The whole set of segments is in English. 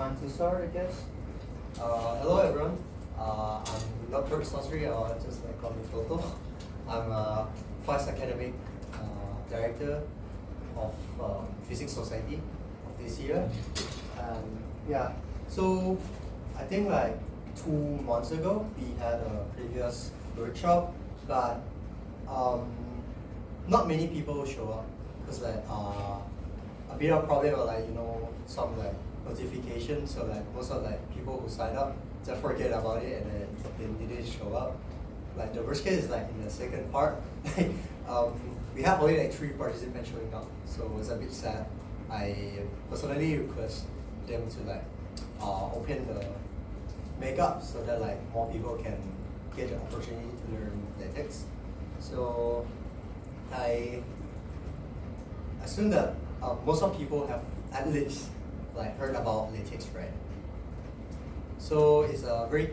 time to start, I guess. Hello everyone. I'm not Kurt Sosri, or just like call me Toto. I'm Vice Academic Director of Physics Society of this year. Yeah, so I think like 2 months ago we had a previous workshop, but not many people show up because like a bit of problem of like some like notifications, so like most of like people who sign up just forget about it and then they didn't show up. Like the worst case is like in the second part, we have only like 3 participants showing up, so it's a bit sad. I personally request them to like open the makeup so that like more people can get the opportunity to learn LaTeX. So I assume that most of people have at least like heard about LaTeX, right? So it's a very,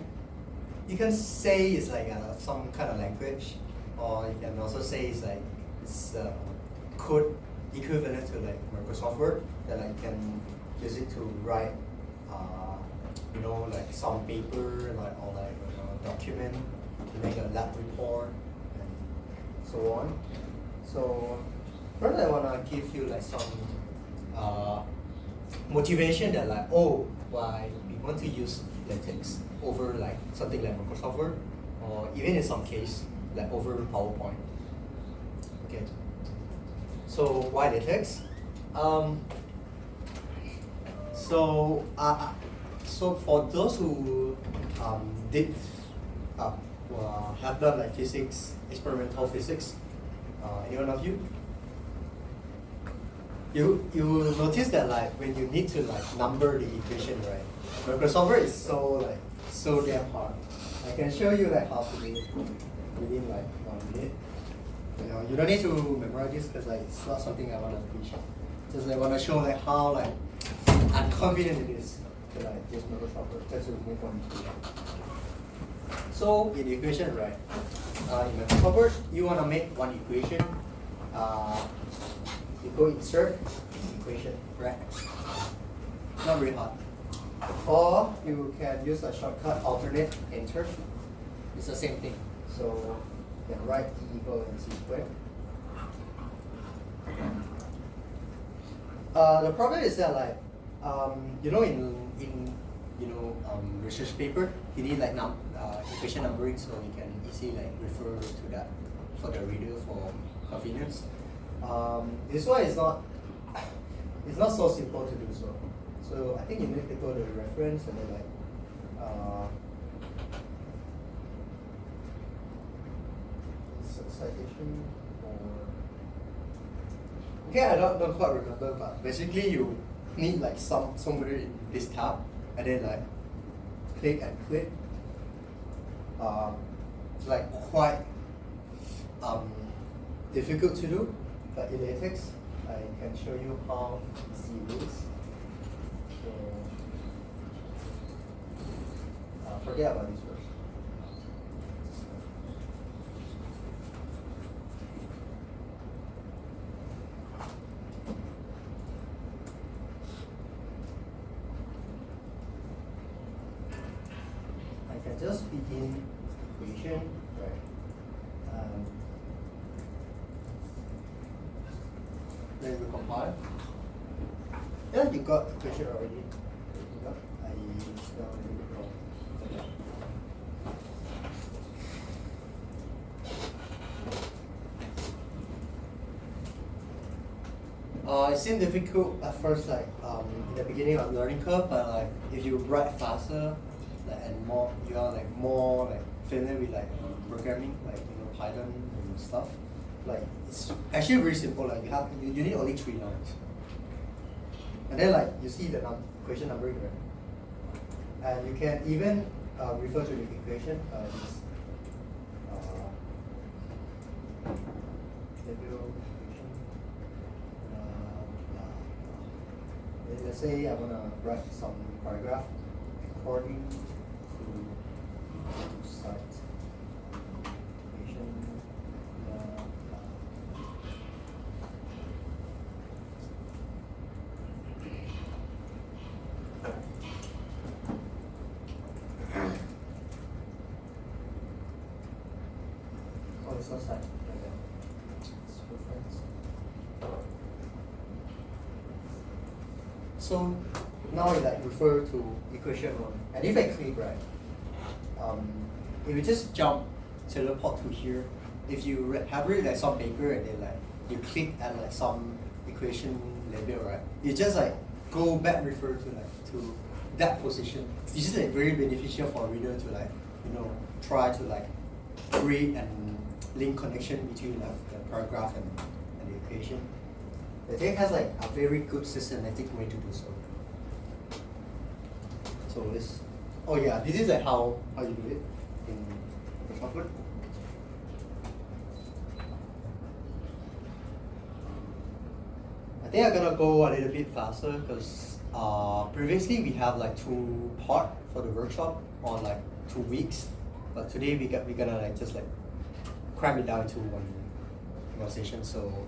you can say it's like some kind of language, or you can also say it's like it's code equivalent to like Microsoft Word that like can use it to write like some paper or like a document to make a lab report and so on. So first I wanna give you like some motivation that like, why we want to use LaTeX over like something like Microsoft Word, or even in some case like over PowerPoint. Okay. So why LaTeX? So for those who did have done like physics, experimental physics, any one of you? You notice that like when you need to like number the equation, right? Microsoft Word is so damn hard. I can show you like how to do it within like 1 minute. You don't need to memorize this because like it's not something I want to teach. Just like want to show like how like unconvenient it is to like use Microsoft Word just to make one equation. So in the equation, right? In Microsoft Word, you want to make one equation. You go insert equation, right? Not very hard. Or you can use a shortcut alternate enter. It's the same thing. So you can write E equal MC squared. The problem is that like in research paper you need like equation numbering, so you can easily like refer to that for the reader for convenience. This one is not so simple to do so. So I think you need to go to the reference and then like citation or I don't quite remember, but basically you need like somewhere in this tab and then like click and click. It's like quite difficult to do. But in LaTeX, I can show you how easy it is. So, forget about this first. I can just begin equation, right? Then we compile. Yeah, you got equation already. You got? I spelled it wrong. It seemed difficult at first, like in the beginning of learning curve, but like if you write faster, like and more, you are like more like familiar with like programming, like Python and stuff. Like it's actually very simple. Like you need only 3 lines, and then like you see the equation numbering, right? And you can even refer to the equation. Let's say I want to write some paragraph according to site. So now I like refer to equation 1. And if I click, right, if you just jump teleport to here, if you have really like some paper and then like you click at like some equation label, right, you just like go back refer to like to that position. It's just like very beneficial for a reader to like, you know, try to like create and link connection between like the paragraph and the equation. LaTeX has like a very good systematic way to do so. So this, oh yeah, this is like how you do it in the software. I think I'm gonna go a little bit faster because previously we have like 2 parts for the workshop on like 2 weeks, but today we're gonna like just like cram it down into one session. So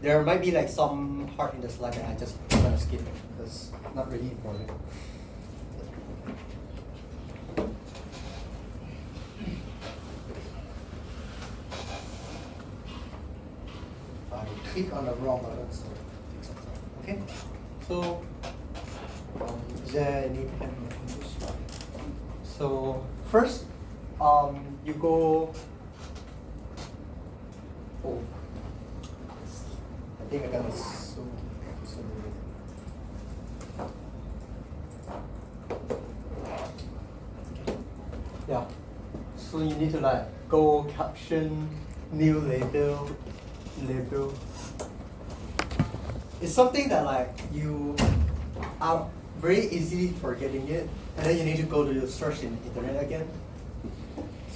there might be like some part in the slide that I just gonna skip because not really important. I click on the wrong button, so it takes some time. Okay, so is there any pen? So first, you go. Oh, I think I got so. Yeah. So you need to like go caption, new label. It's something that like you are very easily forgetting it, and then you need to go to the search in internet again.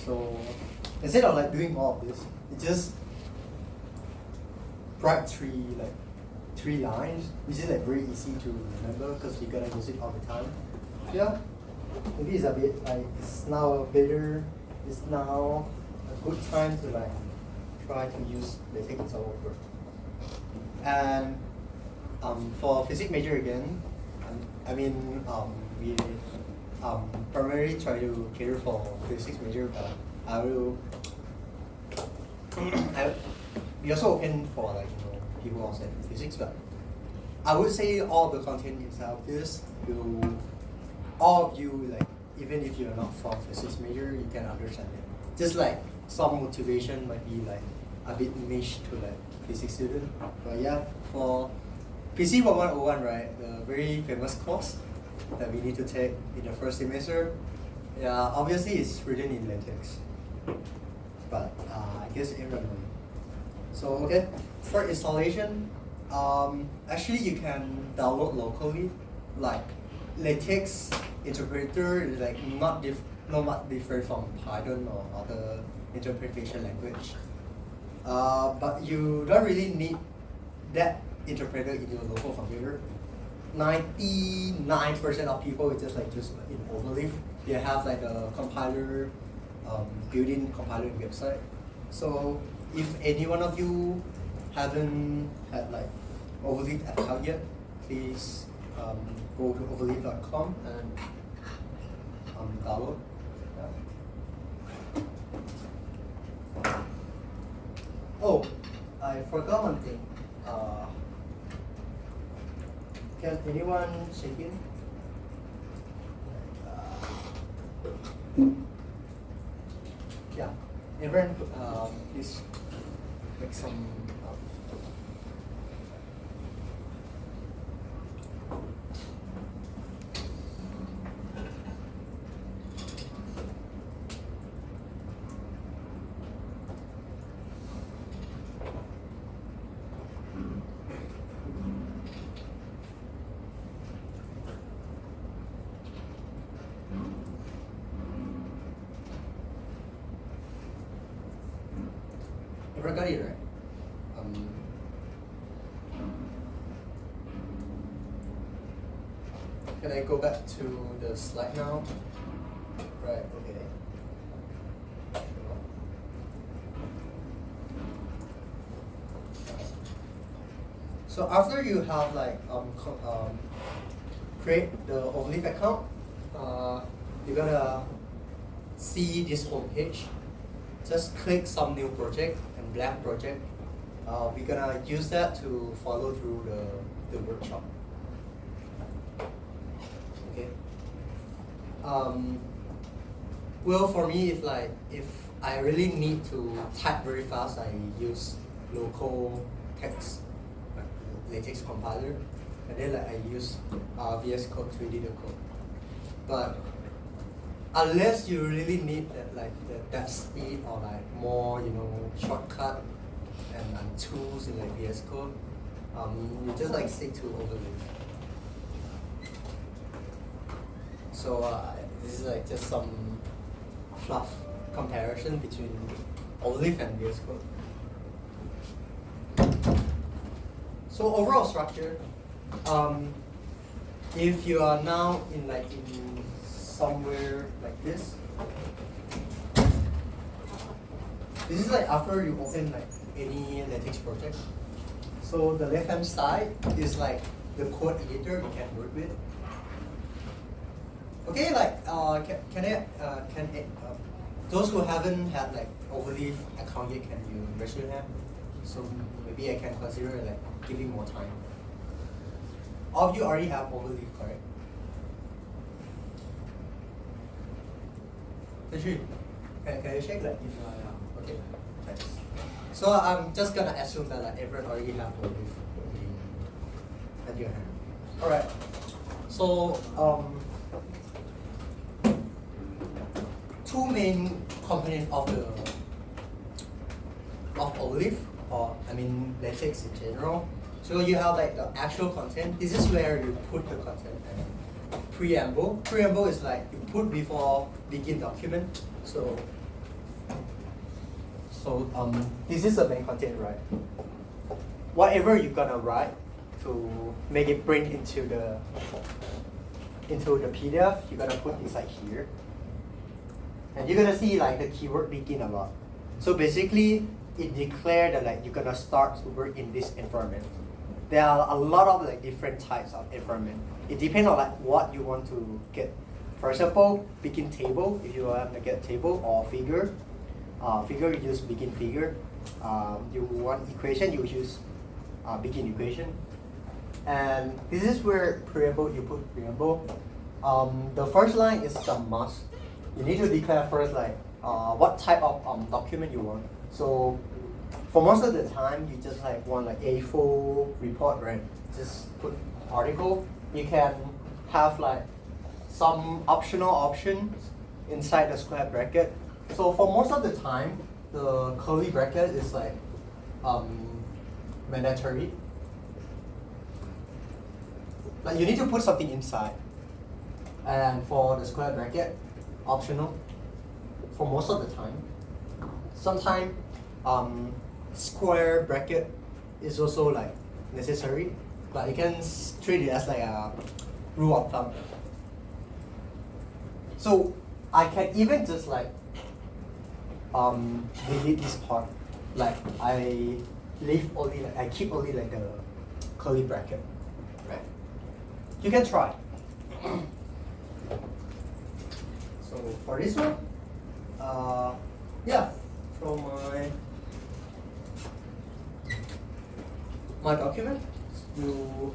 So instead of like doing all of this, you just write three lines, which is like very easy to remember because you're gonna use it all the time. Yeah, maybe it's a bit like it's now better. It's now a good time to like try to use LaTeX in some work. And for physics major again, we primarily try to cater for physics major, but I will. We also open for like people outside physics, but I would say all the content inside of this will all of you like even if you're not from physics major, you can understand it. Just like some motivation might be like a bit niche to like physics student, but yeah, for PC 1101, right, the very famous course that we need to take in the first semester, yeah, obviously it's written in LaTeX, but I guess everyone knows. So okay, for installation, actually you can download locally, like LaTeX interpreter is like not much different from Python or other interpretation language. But you don't really need that interpreter in your local computer. 99% of people is just in Overleaf. They have like a compiler, built-in compiler website. So if any one of you haven't had like Overleaf account yet, please go to overleaf.com and download. Yeah. Oh, I forgot one thing. Can anyone check in? Yeah, everyone, please make some. Everyone got it, right? Can I go back to the slide now? Right, okay. So after you have like create the Overleaf account, you're gonna see this home page. Just click some new project and blank project. We're gonna use that to follow through the workshop. Well, for me, if I really need to type very fast, I use local text, like LaTeX compiler, and then I use VS Code to edit the code. But unless you really need that speed or more shortcut and tools in VS Code, you just stick to Overleaf. So this is just some fluff comparison between Overleaf and VS Code. So overall structure, if you are now in somewhere like this is after you open any LaTeX project. So the left hand side is the code editor you can work with. Okay, those who haven't had Overleaf account yet, can you raise your hand? So maybe I can consider giving more time. All of you already have Overleaf, correct? Can you check if okay, thanks. So I'm just gonna assume that everyone already have Overleaf at your hand. All right. So two main components of Overleaf, or LaTeX in general. So you have the actual content. This is where you put the content. Preamble. Preamble is you put before begin document. So this is the main content, right? Whatever you're gonna write to make it print into the PDF, you're gonna put inside here. And you're gonna see the keyword begin a lot. So basically, it declares that you're gonna start to work in this environment. There are a lot of different types of environment. It depends on what you want to get. For example, begin table. If you want to get table or figure, figure you use begin figure. You want equation, you use begin equation. And this is where preamble, you put preamble. The first line is the must. You need to declare first what type of document you want. So for most of the time, you just want a full report, right? Just put article. You can have some optional options inside the square bracket. So for most of the time, the curly bracket is mandatory. You need to put something inside. And for the square bracket, optional for most of the time. Sometimes square bracket is also necessary, but you can treat it as a rule of thumb. So I can even just delete this part. I leave only I keep only the curly bracket. Right? You can try. So for this one, yeah, from my document, you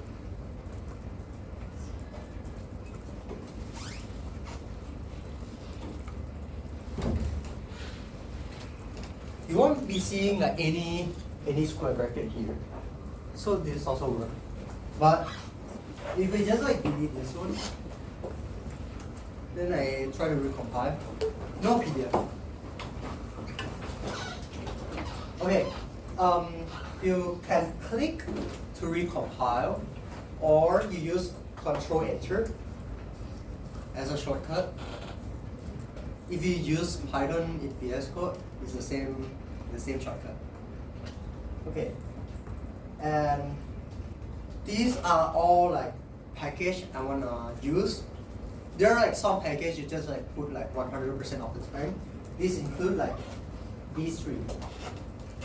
won't be seeing any square bracket here. So this also works. But if we just delete this one, then I try to recompile. No PDF. Okay. You can click to recompile, or you use Control Enter as a shortcut. If you use Python in VS Code, it's the same shortcut. Okay. And these are all package I wanna use. There are some package you just put 100% of the time. These include these three: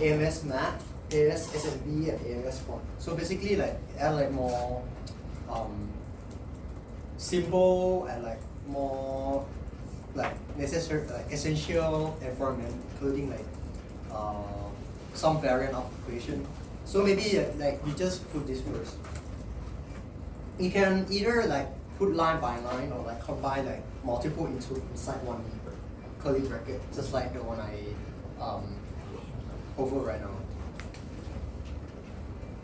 AMS Math, AMS SMB, and AMS Font. So basically add more simple and more necessary essential environment, including some variant of equation. So maybe you just put this first. You can either put line by line or like combine like multiple inside one curly bracket, just like the one I over right now.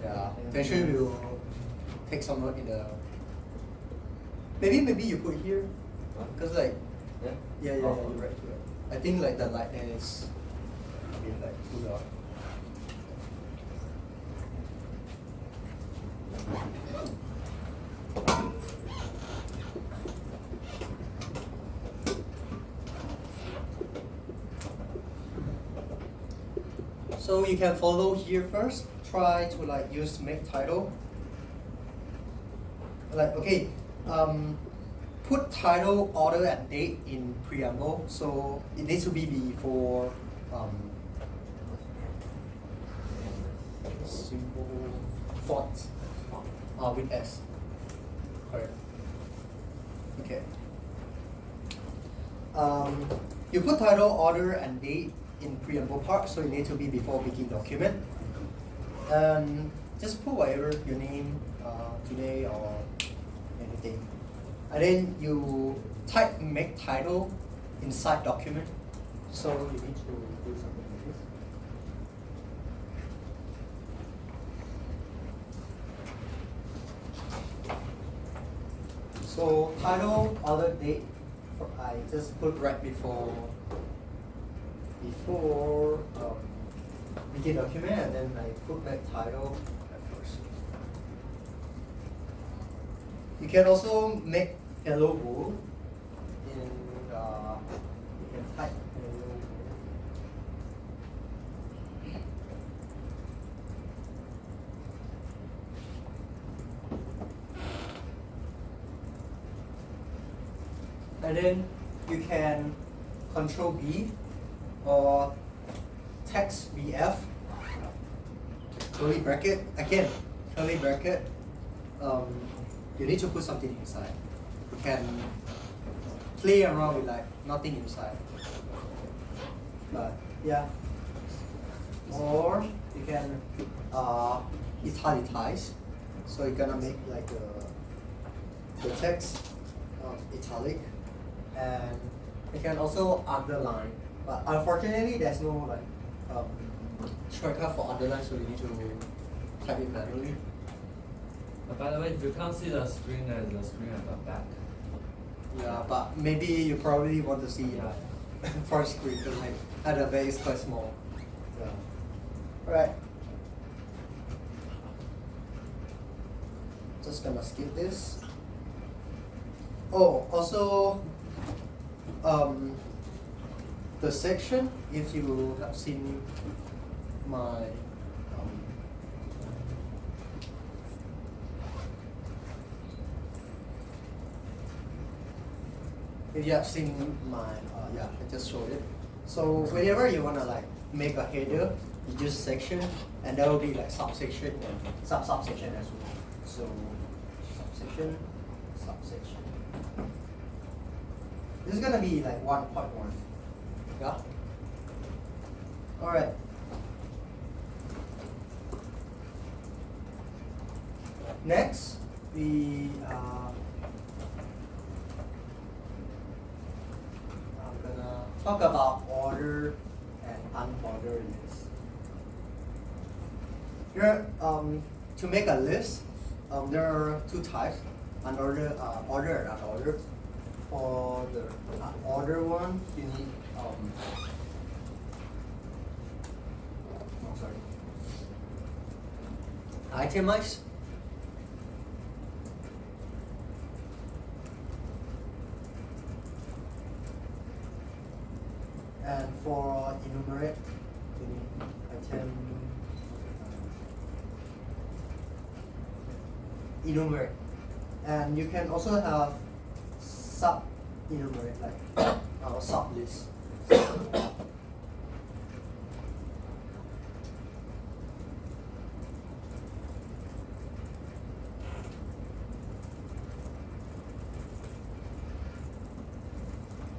Yeah, eventually we'll take some note in the. Maybe you put here, cause like yeah, you're right. I think like the light there is a bit like too dark. So you can follow here first. Try to like use make title. Like okay, put title, order, and date in preamble. So it needs to be before simple font with S. Correct. Okay. You put title, order, and date in preamble part, so it needs to be before begin document. And just put whatever your name today or anything. And then you type make title inside document. So you need to do something like this. So title, order, date, I just put right before begin document, and then I put back title at first. You can also make hello world in you can type hello world. And then you can Control B or text BF, curly bracket, again, curly bracket, you need to put something inside. You can play around with like nothing inside. But yeah. Or you can italicize. So you're gonna make like the text italic, and you can also underline. But unfortunately, there's no like shortcut for underline, so you need to type it manually. By the way, if you can't see the screen, there's a screen at the back. Yeah, but maybe you probably want to see like first screen, because like at the back is quite small. Yeah. Alright. Just gonna skip this. Oh, also the section, if you have seen my if you have seen my yeah, I just showed it. So whenever you wanna like make a header, you use section, and that will be like subsection and subsection as well. So subsection. This is gonna be like 1.1. Yeah. All right. Next, I'm gonna talk about order and unordered list. Here, to make a list, there are two types: unordered, order and unordered. For the order one, you need itemize. And for enumerate, you need item enumerate. And you can also have sub enumerate, like our sub list.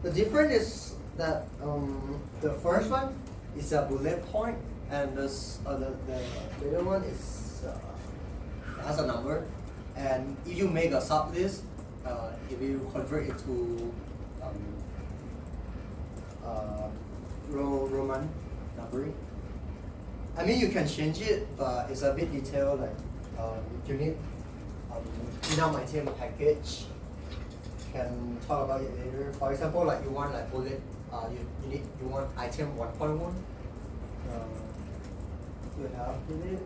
The difference is that the first one is a bullet point, and the other one is has a number. And if you make a sub list, if you convert it to Roman numbering. I mean, you can change it, but it's a bit detailed. Like you need enum item package. Can talk about it later. For example, like you want like bullet. You want item 1.1. You have with it.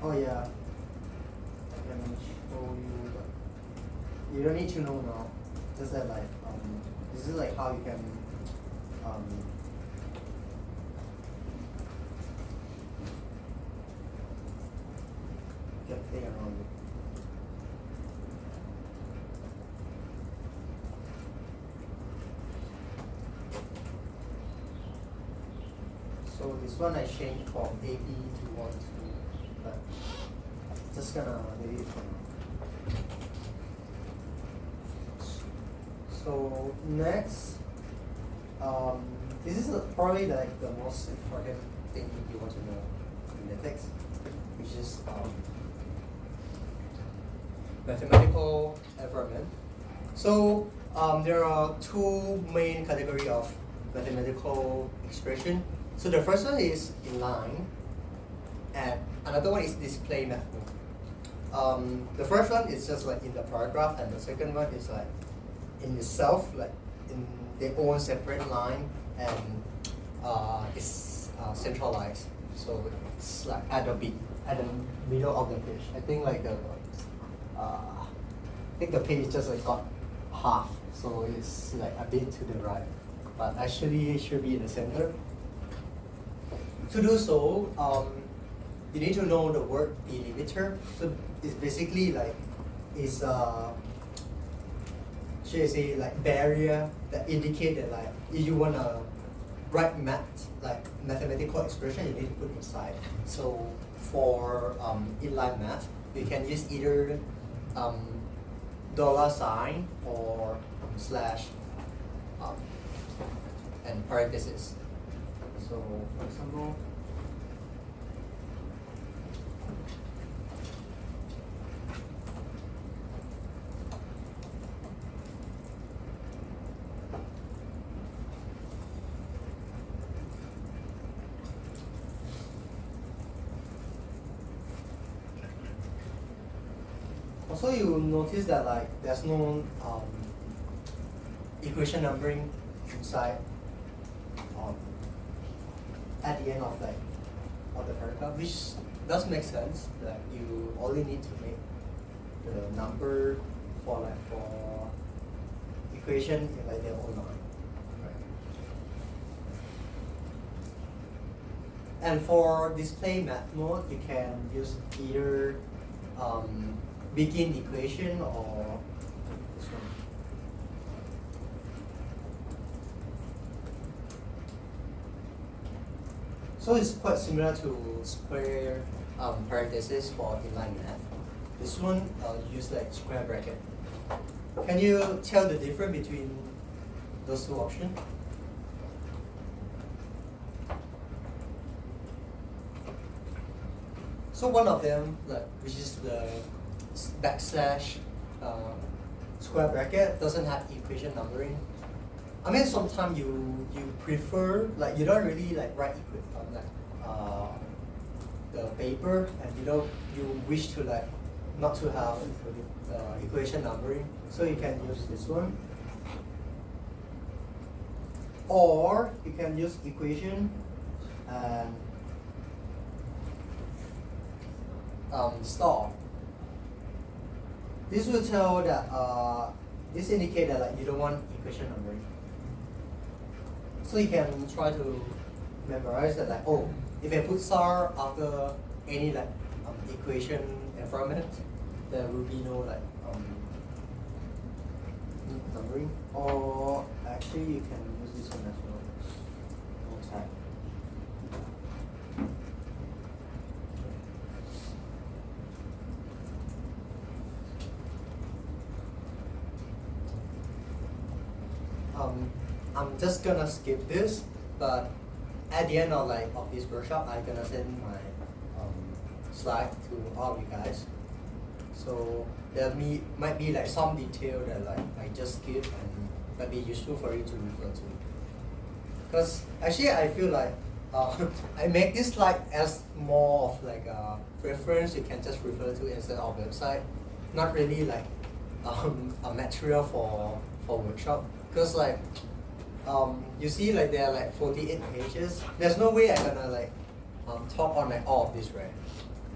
Oh yeah. I can show you. But you don't need to know now. Just that like this is like how you can get play around it. So this one I changed from AB to 1 to, but just gonna leave it for now. So next, this is probably like the most important thing you want to know in LaTeX, which is mathematical environment. So there are two main categories of mathematical expression. So the first one is inline, and another one is display method. The first one is just like in the paragraph, and the second one is like in itself, like in their own separate line, and it's centralized. So it's like at the middle of the page. I think like the page just like got half, so it's like a bit to the right, but actually it should be in the center. To do so, you need to know the word delimiter. So it's basically like it's should I say like barrier that indicate that like if you wanna write mathematical expression, you need to put inside. So for inline math, you can use either $sign or slash and parentheses. So for example, also you notice that like there's no equation numbering inside at the end of the paragraph, which does make sense. Like you only need to make the number for equation in like their own line. Right. And for display math mode, you can use either begin equation or this one. So it's quite similar to square parentheses for inline math. This one use like square bracket. Can you tell the difference between those two options? So one of them, like which is the backslash square bracket, doesn't have equation numbering. I mean, sometimes you prefer, like you don't really like write the paper, and you wish to like not to have equation numbering, so you can use this one, or you can use equation and star. This will tell that this indicate that like you don't want equation numbering. So you can try to memorize that like, oh, if I put star after any like equation environment, there will be no like numbering. Or actually you can use this one as well. Okay. I'm just gonna skip this, but at the end of this workshop, I'm gonna send my slide to all of you guys. So there might be like some detail that like I just skip and might be useful for you to refer to. Because actually I feel like I make this slide as more of like a reference you can just refer to instead of website, not really like a material for workshop. Because like you see like there are like 48 pages. There's no way I'm gonna like talk on like all of this, right?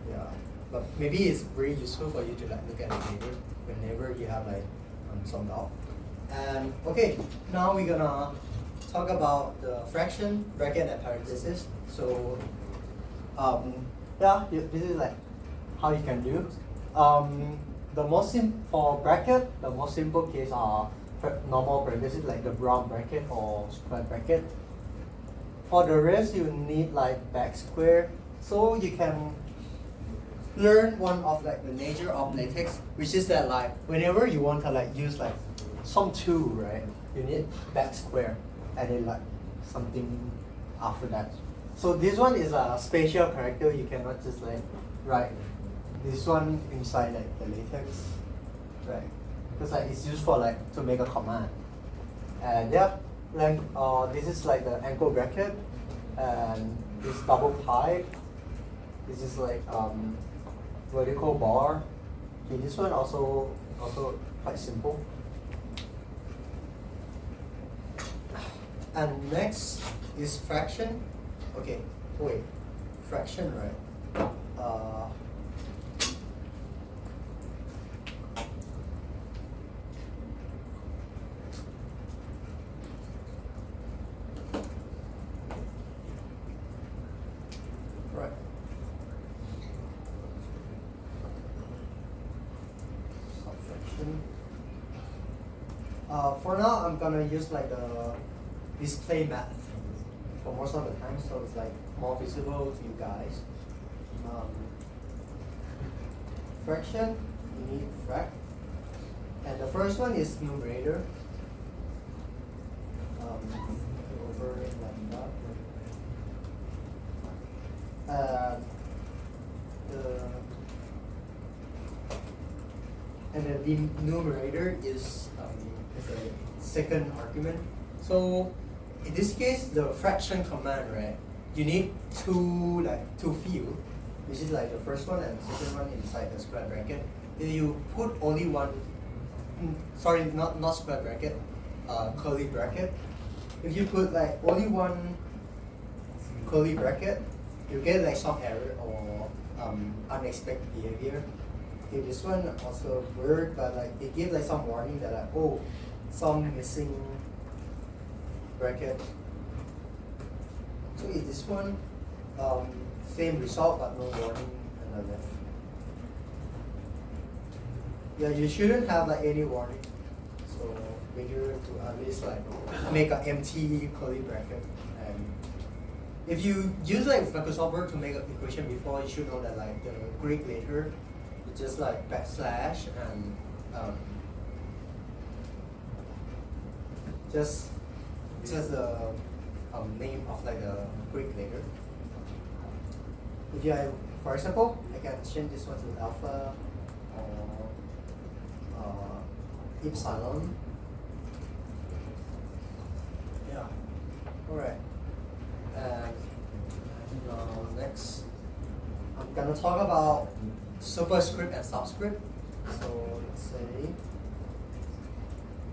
Yeah, but maybe it's very useful for you to like look at it later whenever you have like some doubt. And okay, now we're gonna talk about the fraction, bracket, and parentheses. So yeah, this is like how you can do. The most for bracket, the most simple case are normal parentheses like the brown bracket or square bracket. For the rest, you need like back square. So you can learn one of like the nature of LaTeX, which is that like whenever you want to like use like some tool, right, you need back square and then like something after that. So this one is a spatial character. You cannot just like write this one inside like the LaTeX, right? Because like it's used for like to make a command. And yeah, like this is like the angle bracket, and this double pipe. This is like vertical bar. Okay, this one also quite simple. And next is fraction. Okay, wait, fraction, right? Right. Subtraction. For now, I'm gonna use like the display math for most of the time, so it's like more visible to you guys. Fraction, you need frac, and the first one is numerator. Over like that. And the numerator is a second argument. So in this case, the fraction command, right? You need two field, which is like the first one and the second one inside the square bracket. If you put only one, sorry, not square bracket, curly bracket. If you put like only one curly bracket, you get like some error or unexpected behavior. Okay, this one also worked, but like they give like some warning that like, oh, some missing bracket. So is this one same result but no warning on the left? Yeah, you shouldn't have like any warning. So make sure to at least like make an empty curly bracket. And if you use like Microsoft Word to make an equation before, you should know that like the Greek letter is just like backslash and just the name of like the Greek letter. If you have, for example, I can change this one to alpha or epsilon. Yeah. All right. And next, I'm gonna talk about superscript and subscript. So let's say.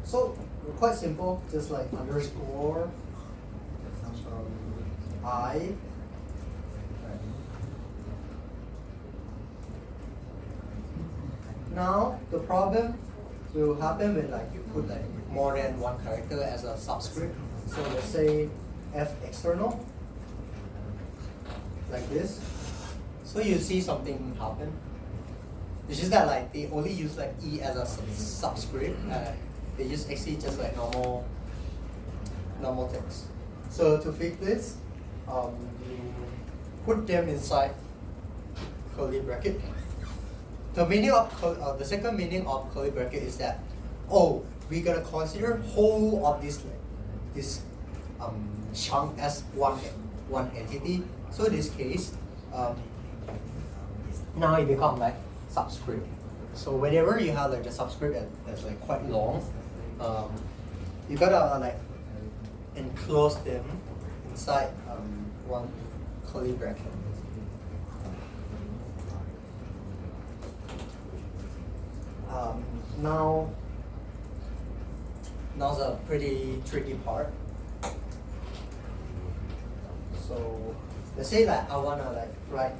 So quite simple, just like underscore I. Now the problem will happen when like you put like more than one character as a subscript. So let's say f external, like this. So you see something happen. It's just that like they only use like e as a subscript. They use xe just like normal text. So to fix this, you put them inside curly bracket. The meaning of the second meaning of curly bracket is that, oh, we're gonna consider whole of this chunk as one entity. So in this case, now it becomes like subscript. So whenever you have like the subscript that's like quite long, you gotta like enclose them inside one curly bracket. Now's a pretty tricky part. So let's say that I wanna like write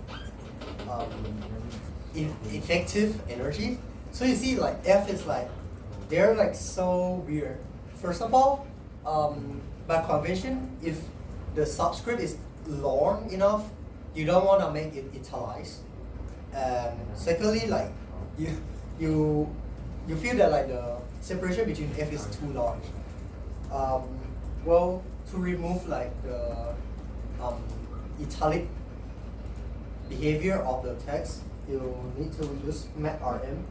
effective energy. So you see like F is like, they're like so weird. First of all, by convention, if the subscript is long enough, you don't wanna make it italicized. And secondly, like you feel that like the separation between F is too large. Well, to remove like the italic behavior of the text, you need to use matrm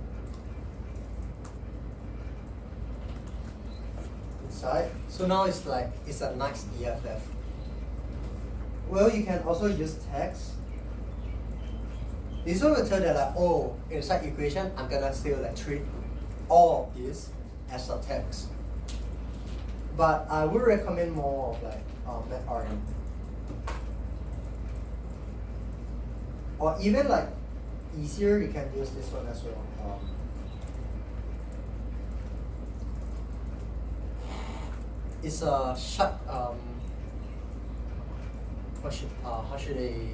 inside. So now it's like it's a nice EFF. Well, you can also use text. This one will tell that like, oh, inside equation, I'm gonna still like treat all of this as a text. But I would recommend more of like matrm. Or even like easier, you can use this one as well. It's a short. How should I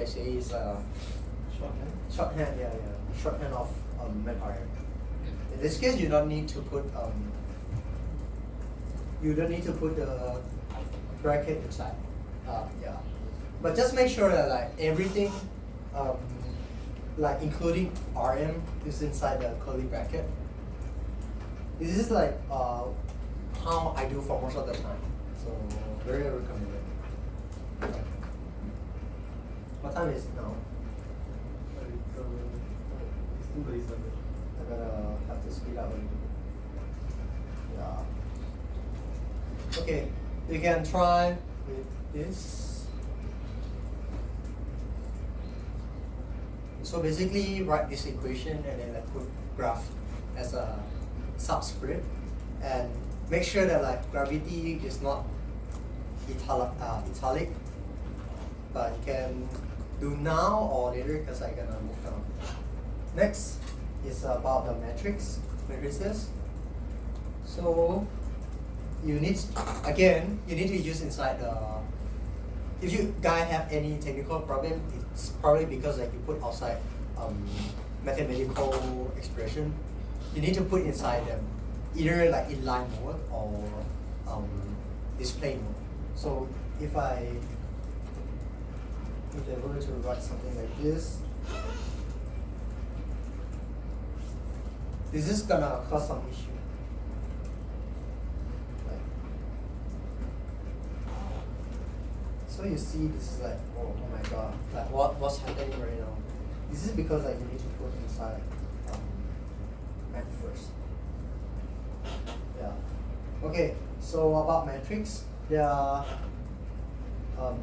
say? It's a shorthand. Yeah. Shorthand of matrm. In this case, you don't need to put the bracket inside. Yeah. But just make sure that like everything, like including RM, is inside the curly bracket. This is like how I do for most of the time. So very recommended. What time is it now? I'm gonna have to speed up a little bit. Yeah. Okay, you can try with this. So basically, write this equation and then like put graph as a subscript, and make sure that like gravity is not italic, but you can do now or later because I'm gonna move down. Next is about the matrices. So you need to use inside the. If you guys have any technical problem, it's probably because like you put outside mathematical expression. You need to put inside them, either like inline mode or display mode. So if they're going to write something like this, this is gonna cause some issue. So you see, this is like, oh my god, like what's happening right now? This is because like you need to put inside math first. Yeah. Okay. So about matrix, there are gonna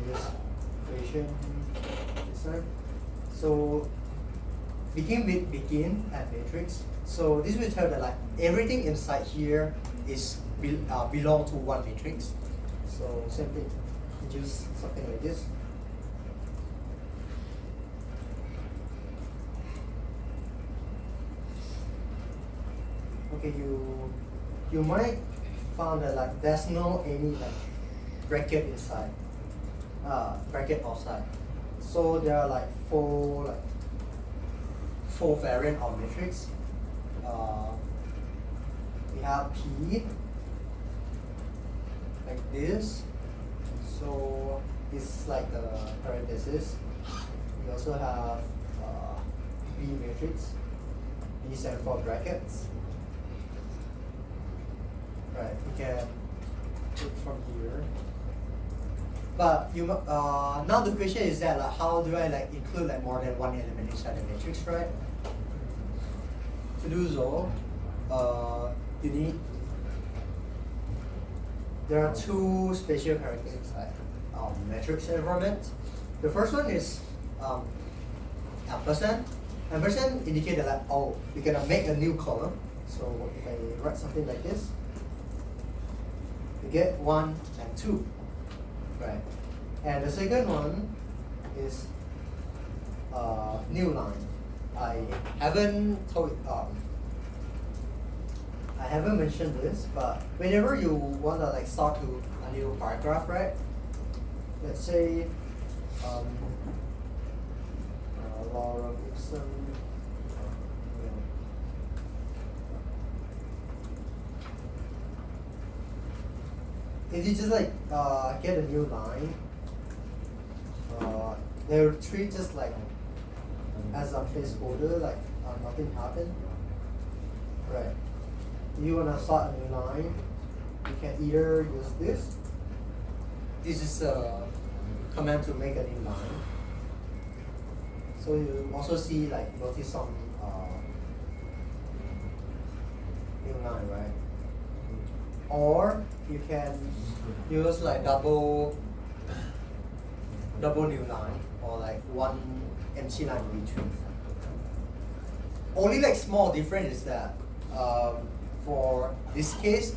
use equation this time. So begin with begin at matrix. So this will tell that like everything inside here is belong to one matrix. So same thing, use something like this. Okay, you might find that like there's no any like bracket inside, bracket outside. So there are like four variant of matrix. We have P like this. So it's like the parenthesis. We also have B matrix. B stands for brackets. Right, we can put from here. But you now the question is that like how do I like include like more than one element inside the matrix, right? To do so, there are two special characteristics inside matrix environment. The first one is ampersand. Ampersand indicate that like, oh, we're gonna make a new column. So if I write something like this, we get 1 and 2, right? And the second one is new line. I haven't mentioned this, but whenever you want to like start to a new paragraph, right? Let's say Laura Gibson. If you just like get a new line, they will treat just like as a placeholder, like nothing happened. Right. If you wanna start a new line, you can either use this. This is a command to make a new line. So you also see like notice some new line, right? Or you can use like double new line or like one empty line in between. Only like small difference is that for this case,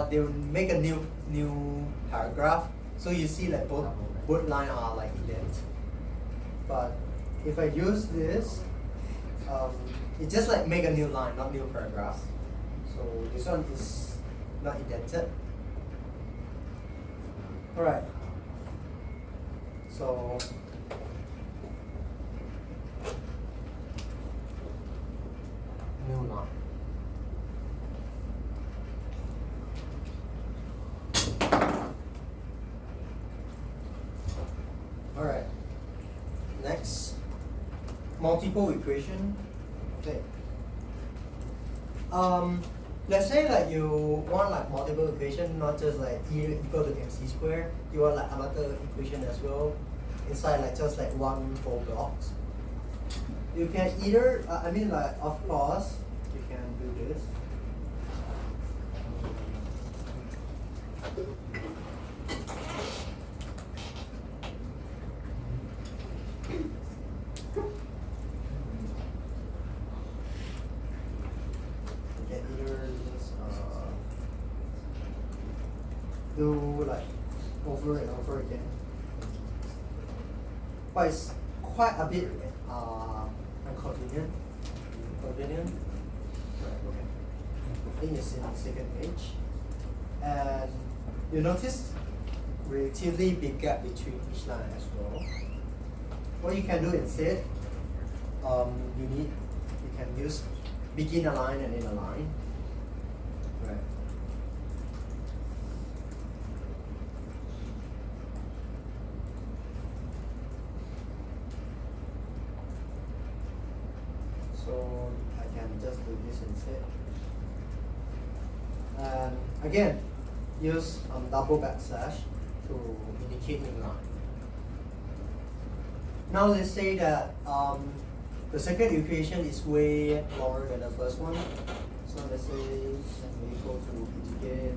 they will make a new paragraph. So you see like both lines are like indent. But if I use this, it just like make a new line, not new paragraph. So this one is not indented. Alright. So new line. Alright. Next, multiple equation. Okay. Let's say like you want like multiple equation, not just like E equal to mc squared. You want like another equation as well inside like just like one full blocks. You can either, like of course, you can do this. Do like over and over again. But it's quite a bit inconvenient. Right, okay. I think it's in the second page. And you notice relatively big gap between each line as well. What you can do instead, you can use begin a line and end a line. Right. So I can just do this instead. And again, use double backslash to indicate new line. Now let's say that the second equation is way longer than the first one. So let's say we equal to integrate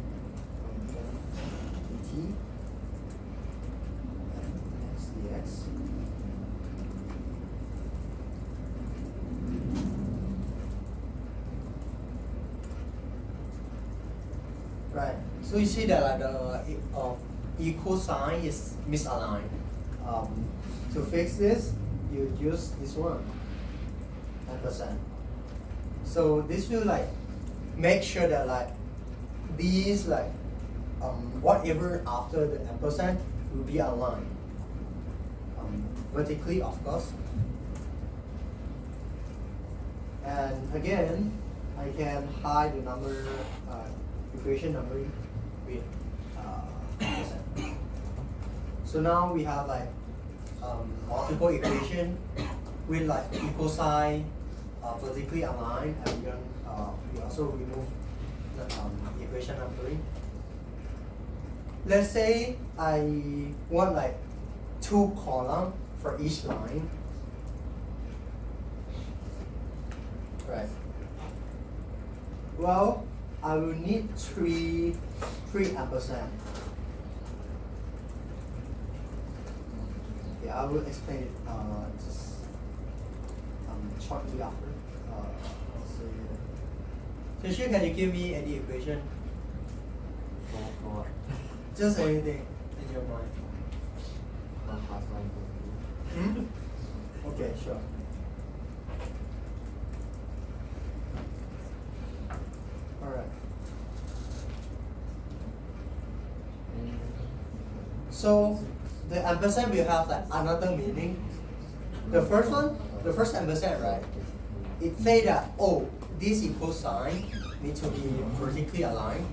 dt x dx. Right. So you see that like the equal sign is misaligned. To fix this, you use this one, ampersand. So this will like make sure that like these like whatever after the ampersand will be aligned vertically, of course. And again, I can hide the number equation number with ampersand. So now we have like multiple equation with like equal sign vertically aligned, and we also remove the equation numbering. Let's say I want like 2 columns for each line. Right. Well, I will need three ampersand. Yeah, I will explain it. Just shortly after. Teacher, can you give me any equation? For what? Just anything in your mind. 1 plus 1 plus 2. Okay, sure. Alright. So the ampersand will have like another meaning. The first one, the first ampersand, right? It say that, oh, this equal sign need to be vertically aligned.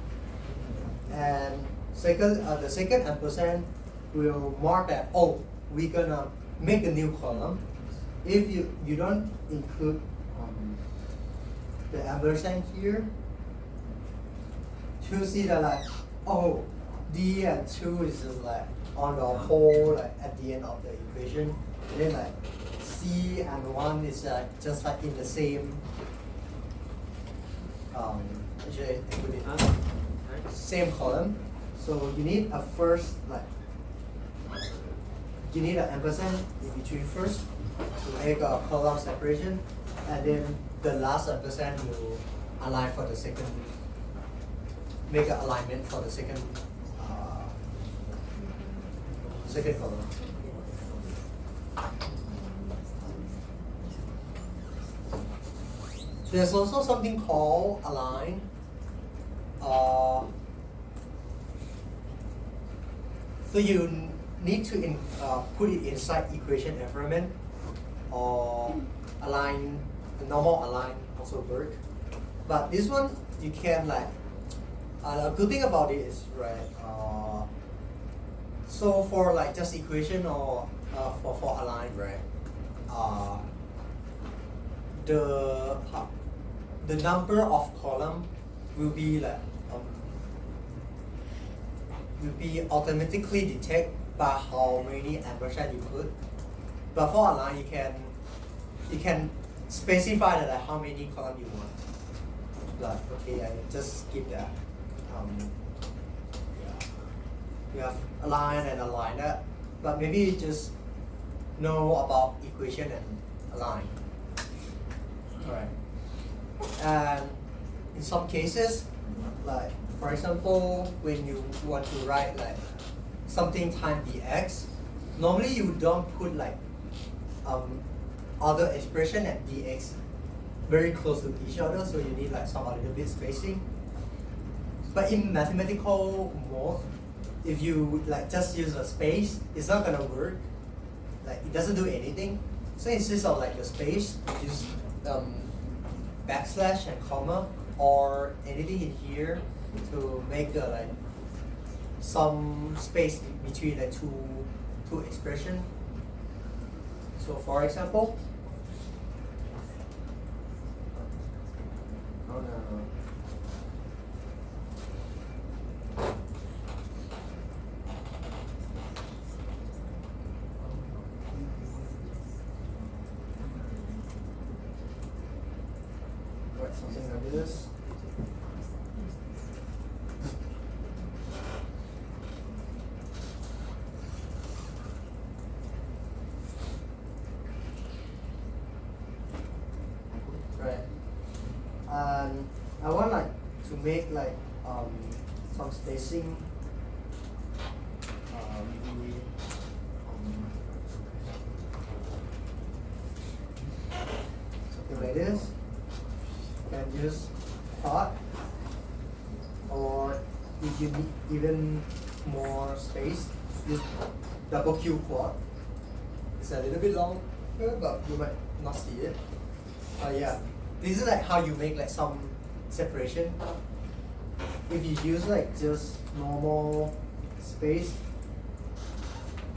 And second, the second ampersand will mark that, oh, we're gonna make a new column. If you don't include the ampersand here, you'll see that like, oh, D and 2 is just like on the whole, like at the end of the equation. And then like C and 1 is like just like in the same actually put it same column. So you need a first like you need an ampersand in between first to make a column separation, and then the last ampersand will align for the second, make an alignment for the second second column. There's also something called align. So you need to put it inside equation environment, or align, normal align also work. But this one you can like, the good thing about it is, right, so for like just equation or for align, right, the number of column will be like will be automatically detected by how many ampersand you put. But for align, you can specify that like how many column you want. Like, okay, I just skip that. Yeah. You have align and align that, but maybe you just know about equation and align. Alright. And in some cases, like for example, when you want to write like something times dx, normally you don't put like other expression and dx very close to each other, so you need like some a little bit spacing. But in mathematical mode, if you like just use a space, it's not gonna work. Like it doesn't do anything. So instead of like a space, use backslash and comma or anything in here to make the like some space between the two expression. So for example, write something like this. Right. And I want like to make like some spacing. Maybe something like this. And use quad, or if you need even more space, use double Q quad. It's a little bit long, but you might not see it. Yeah, this is like how you make like some separation. If you use like just normal space,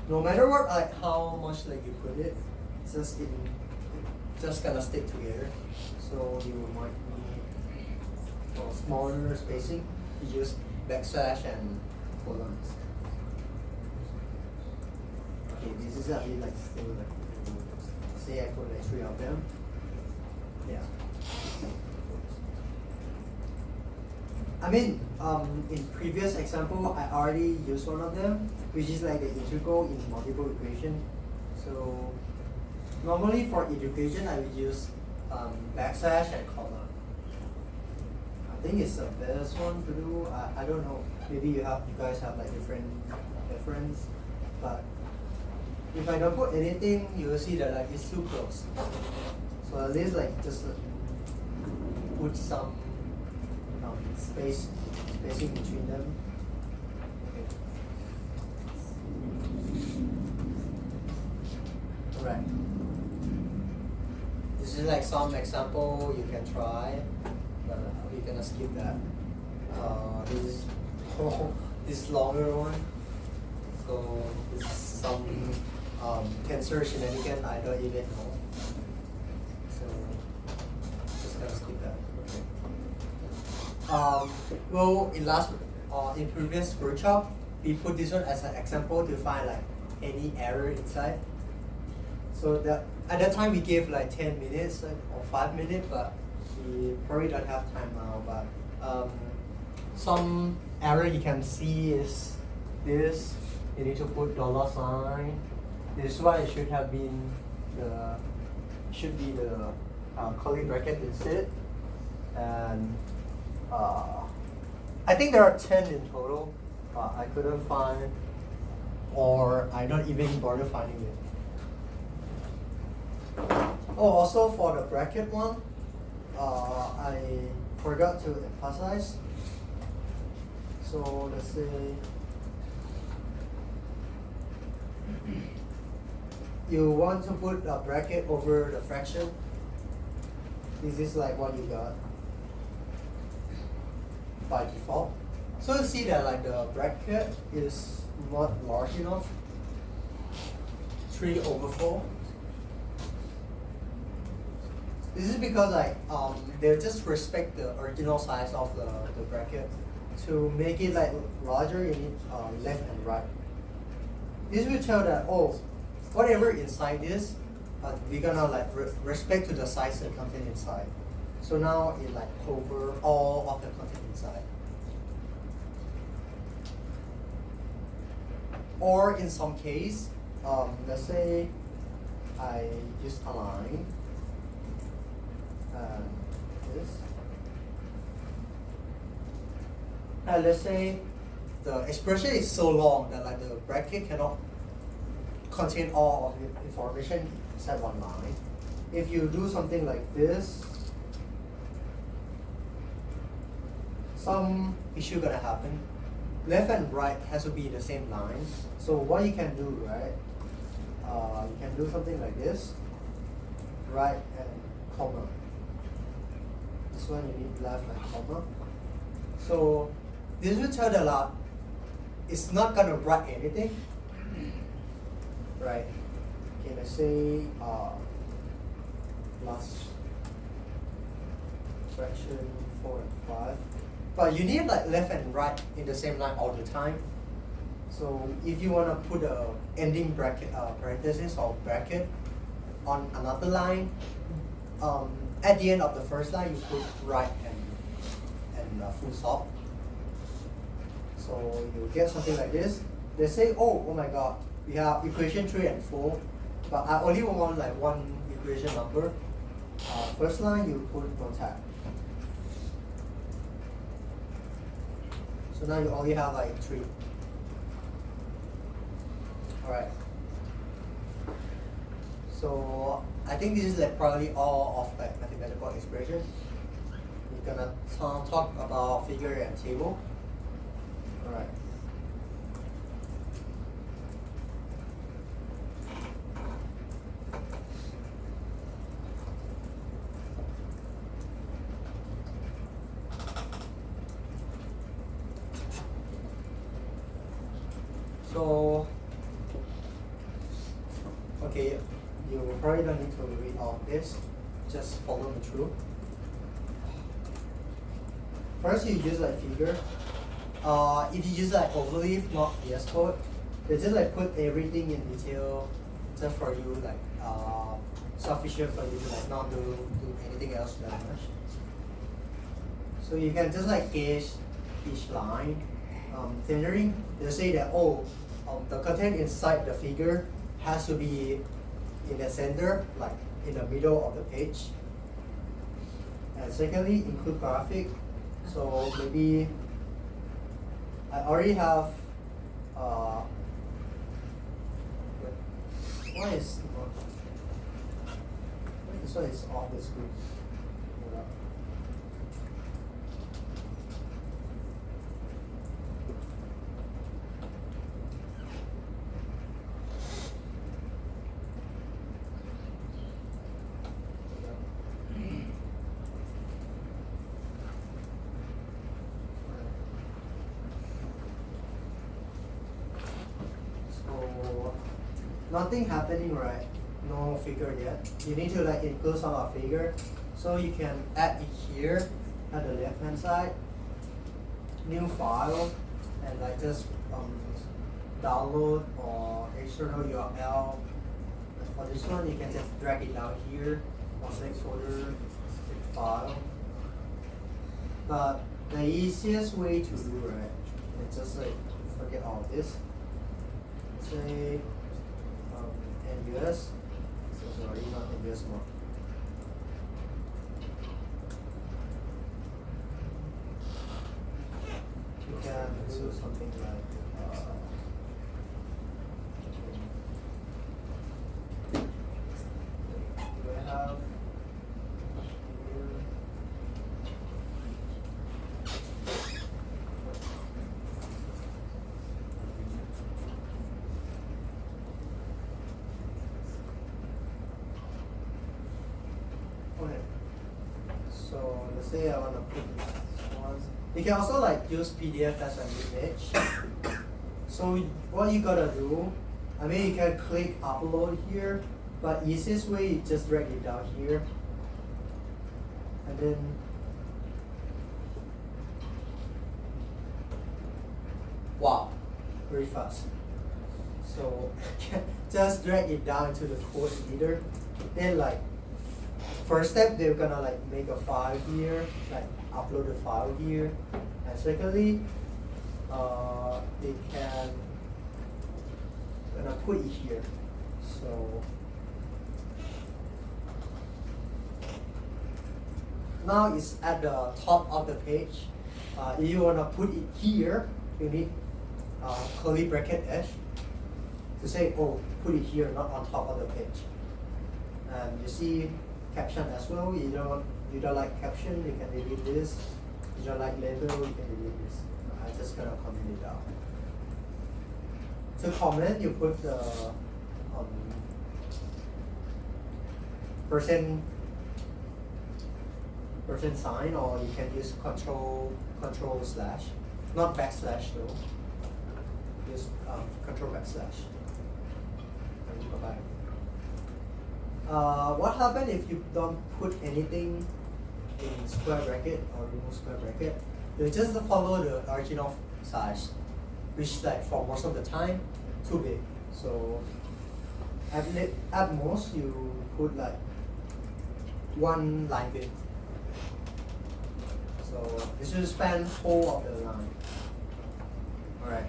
no matter what, like how much like you put it, it's just gonna stick together. So you might need for smaller spacing, you use backslash and colons. Okay, this is a bit like still like, say I put like 3 of them. Yeah. I mean, in previous example, I already used one of them, which is like the integral in multiple equation. So normally for education, I would use backslash and comma. I think it's the best one to do. I don't know. Maybe you guys have like different preference, but if I don't put anything, you will see that like it's too close. So at least like just put some spacing between them. Okay. Alright. This is like some example you can try, but we're gonna skip that. This is this longer one. So this is some tensor shenanigan I don't even know. So just gonna skip that. Well, in previous workshop, we put this one as an example to find like any error inside. So at that time we gave like 10 minutes or 5 minutes, but we probably don't have time now. But some error you can see is this. You need to put $sign. This one it should have been the curly bracket instead, and I think there are 10 in total, but I couldn't find, or I don't even bother finding it. Oh, also for the bracket one, I forgot to emphasize. So let's say you want to put a bracket over the fraction. This is like what you got by default. So you see that like the bracket is not large enough. 3/4. This is because like they just respect the original size of the bracket. To make it like larger, you need left and right. This will tell that whatever inside this, we're gonna like respect to the size and content inside. So now it like cover all of the content inside. Or in some case, let's say I just align this. And let's say the expression is so long that like the bracket cannot contain all of the information except one line. If you do something like this, some issue gonna happen. Left and right has to be the same line. So what you can do, right? You can do something like this, right and comma. This one you need left and comma. So this will tell the lab it's not gonna write anything, right? Okay, let's say last fraction 4 and 5. But you need like left and right in the same line all the time. So if you wanna put a ending bracket, parenthesis or bracket on another line, at the end of the first line you put right and full stop. So you get something like this. They say, oh my god, we have equation 3 and 4, but I only want like one equation number. First line you put no tag. So now you only have like 3. Alright. So I think this is like probably all of like mathematical expression. We're gonna talk about figure and table. Alright. So, okay, you probably don't need to read all of this. Just follow me through. First, you use like figure. If you use like overleaf, not VS Code, they just like put everything in detail, just for you like sufficient for you to like not do anything else that much. So you can just like gauge each line. Tendering, they say that the content inside the figure has to be in the center, like in the middle of the page. And secondly, include graphic. So maybe I already have why is this one is off the screen? Hold up. So nothing happening, right? No figure yet. You need to like include some of figure. So you can add it here at the left hand side. New file and like just download or external URL. For this one, you can just drag it down here or select folder, select file. But the easiest way to do right is just like forget all this. Say NUS. So sorry, not NUS more. You can do something like do I have here? Okay. So let's say I want to put this one. You can also like use PDF as an image. So what you gotta do, I mean you can click upload here, but easiest way is just drag it down here. And then wow, very fast. So just drag it down to the code editor. Then like first step, they're gonna like make a file here, like upload the file here, and secondly, they can gonna put it here. So now it's at the top of the page. If you wanna put it here, you need curly bracket H to say, oh, put it here, not on top of the page. And you see caption as well. You don't like caption, you can delete this. You don't like label, you can delete this. I'm just gonna comment it out. To comment, you put the percent sign, or you can use control slash, not backslash though. Use control backslash. And go back. What happens if you don't put anything in square bracket or remove square bracket? You just follow the original size, which like for most of the time too big. So at most you put like one line width. So this should span whole of the line. Alright.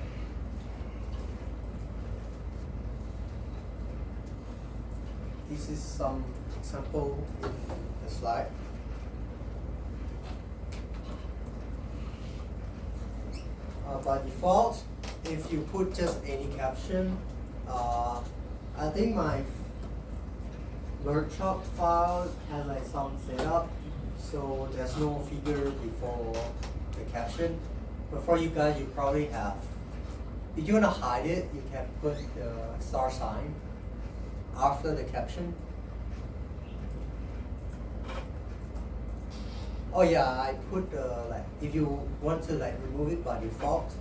This is some example in the slide. By default, if you put just any caption, I think my workshop file has like some setup, so there's no figure before the caption. But for you guys, you probably have. If you wanna hide it, you can put the star sign after the caption. Oh yeah, I put like if you want to like remove it by default,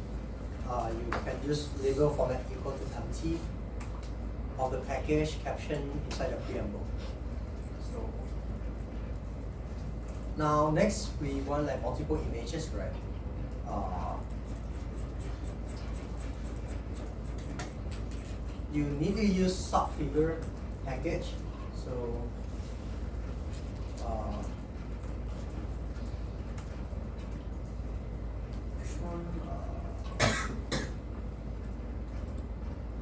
you can use label format equal to empty of the package caption inside the preamble. So now next we want like multiple images, right? You need to use subfigure package. So this one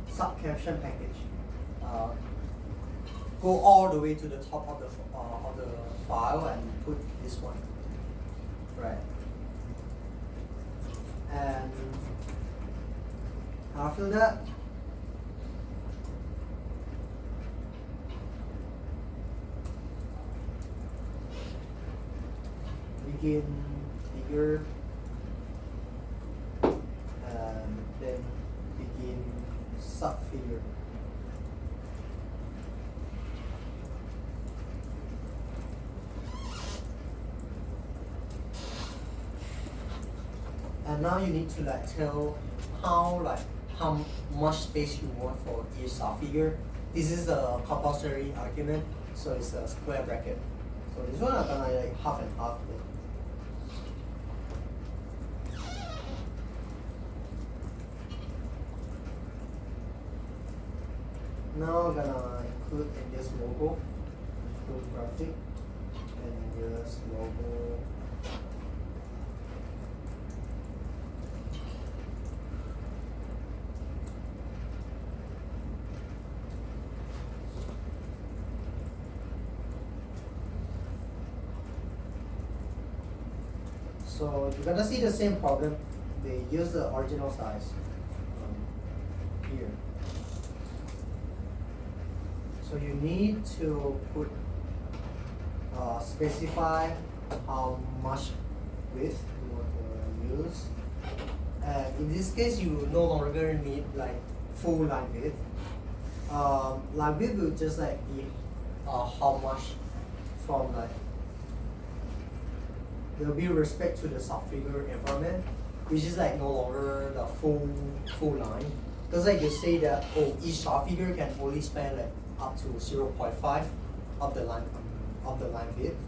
sub caption package. Go all the way to the top of the file and put this this one, right? And after that, begin figure and then begin subfigure. And now you need to tell how much space you want for each subfigure. This is a compulsory argument, so it's a square bracket. So this one I'm gonna half and half it. Now I'm gonna include in this logo, include graphic, and this logo. So you're gonna see the same problem. They use the original size here. So you need to put specify how much width you want to use. And in this case, you no longer need full line width. Line width will just be how much from there will be respect to the subfigure environment, which is no longer the full line. Because you say that each subfigure can only span up to 0.5 of the line width.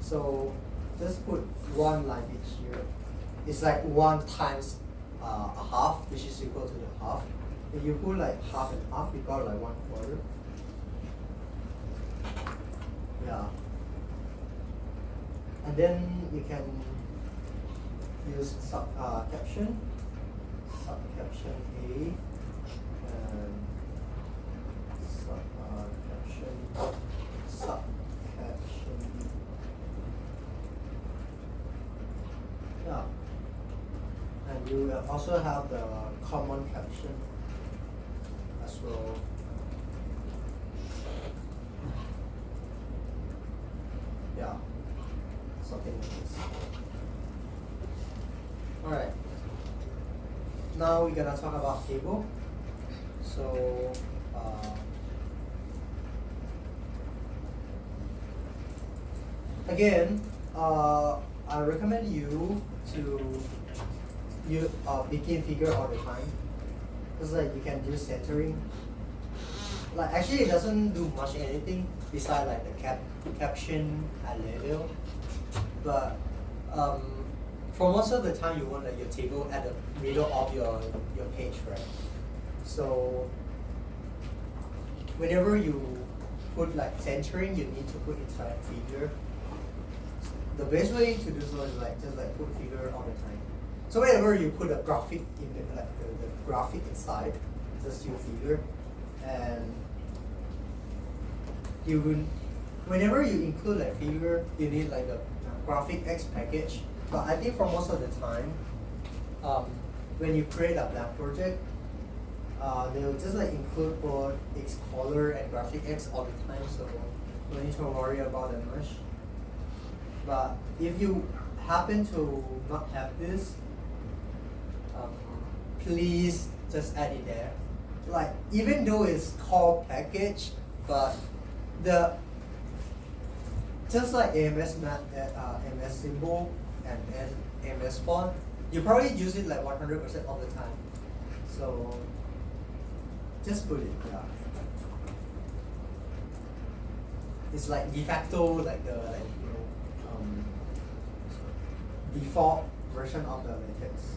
So just put one line width here. It's 1 times a half, which is equal to the half. If you put half and half, you got 1/4. Yeah. And then you can use caption A and subcaption B. Yeah. And you will also have the common caption as well. Yeah. Something like this. Alright. Now we're gonna talk about table. So again, I recommend you to begin figure all the time. Because you can use centering. Actually it doesn't do much anything besides the caption and label. But for most of the time you want your table at the middle of your page, right? So whenever you put centering, you need to put inside figure. The best way to do so is just put figure all the time. So whenever you put a graphic in the graphic inside, just use figure, and you will. Whenever you include figure, you need the graphic X package. But I think for most of the time, when you create a blank project, they'll just include both Xcolor and graphic X all the time, so no need to worry about that much. But if you happen to not have this, please just add it there. Even though it's called package, but just like AMS MS symbol and AMS font, you probably use it 100% of the time. So just put it. Yeah. It's de facto default version of the LaTeX.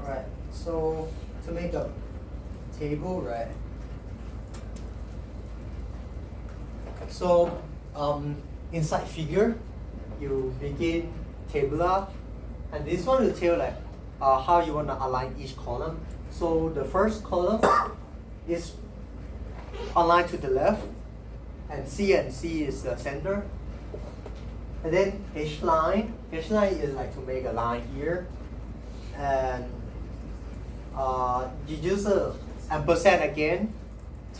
Alright, so to make a table, right? So inside figure, you begin tabular, and this one will tell how you want to align each column. So the first column is aligned to the left, C and C is the center. And then H line is like to make a line here. And you use a ampersand again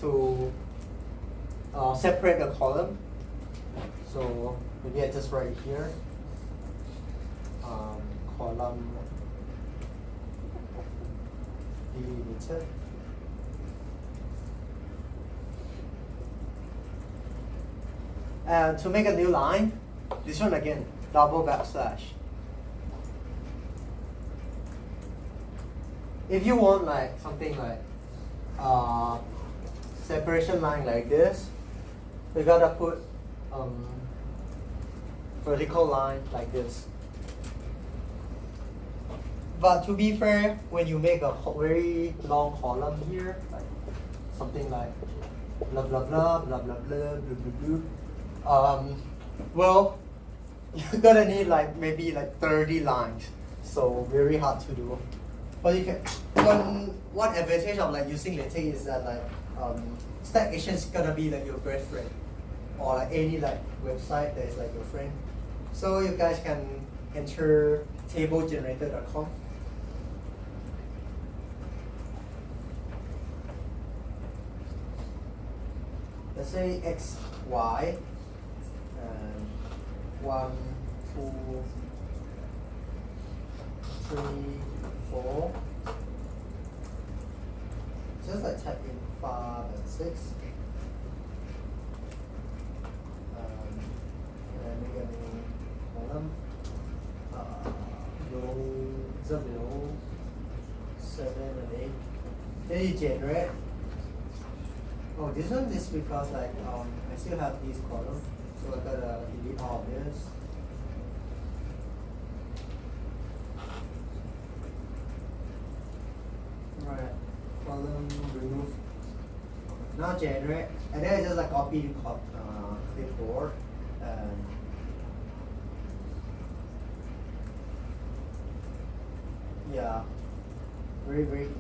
to separate the column. So maybe I just write here. Column delimited. And to make a new line, this one again, double backslash. If you want like something like separation line like this, you gotta put vertical line like this. But to be fair, when you make a very long column here, like something like blah blah blah blah blah blah blah blah blah, well, you're gonna need like maybe like 30 lines, so very hard to do. But you can. One advantage of like using LaTeX is that like Stack Exchange is gonna be like your best friend, or like any like website that is like your friend. So you guys can enter tablegenerator.com. Let's say X, Y, and 1, 2, 3, 4. Just like type in 5 and 6. And then make a new column. Row 0, 7 and 8. Then you generate. Oh, this one is because like I still have these columns, so I gotta delete all of this. Right, column remove. Now generate, and then I just like copy the clipboard and yeah, very very easy.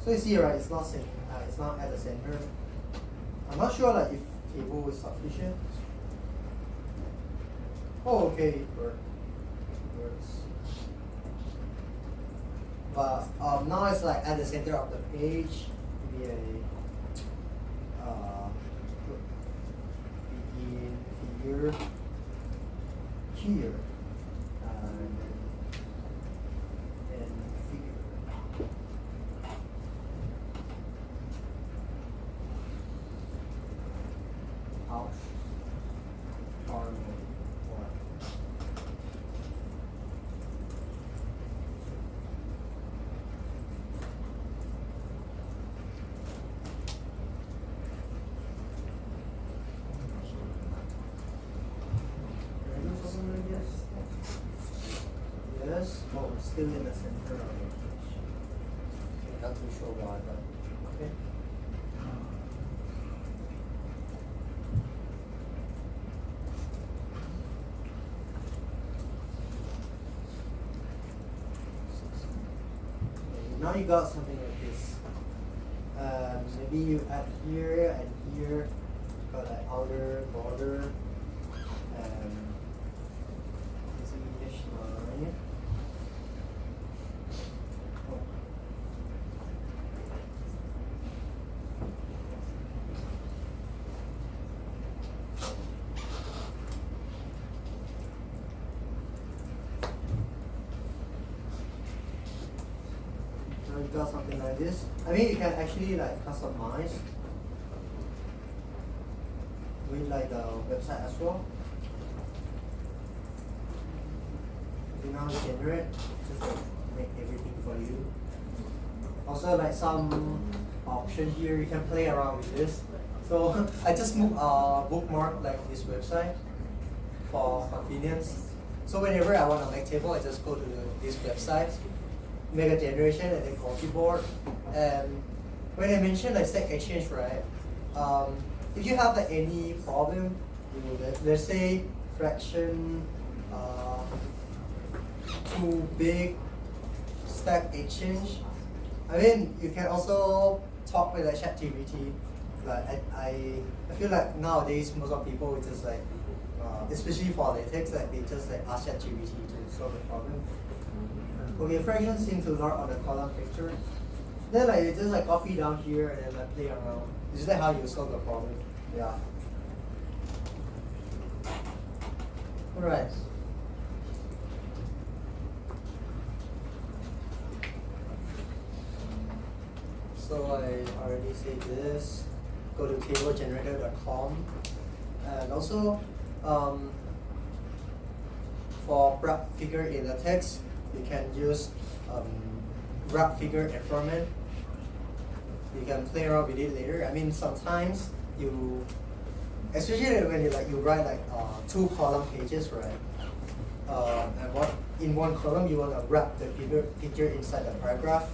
So you see, right? It's not at the center. I'm not sure like if table is sufficient. Oh, okay, it works. But now it's like at the center of the page. Maybe begin here, and figure. Ouch. Arm. Yes. Oh, it's still in the center of the page. Okay, not too sure why, but okay. Now you got something like this. Maybe you add here and here, got like outer border, and each line. Oh. Now you got something like this. I mean, you can actually like customize with like the website as well. You now generate, just like make everything for you. Also, like some option here, you can play around with this. So I just bookmark like this website for convenience. So whenever I want to make table, I just go to this website, make a generation, and then copy board. And when I mentioned like Stack Exchange, right? If you have like any problem, let's say fraction too big stack exchange. I mean, you can also talk with like ChatGPT. Like I feel like nowadays most of people just like, especially for LaTeX, like they just like ask ChatGPT to solve the problem. Okay, fractions seem to not on the column picture. Then like you just like copy down here and then like play around. Is that how you solve the problem? Yeah. Alright. So I already said this. Go to tablegenerator.com. And also for wrap figure in LaTeX, you can use wrap figure environment. You can play around with it later. I mean, sometimes you, especially when you write like 2 column pages, right? And in one column you want to wrap the picture inside the paragraph.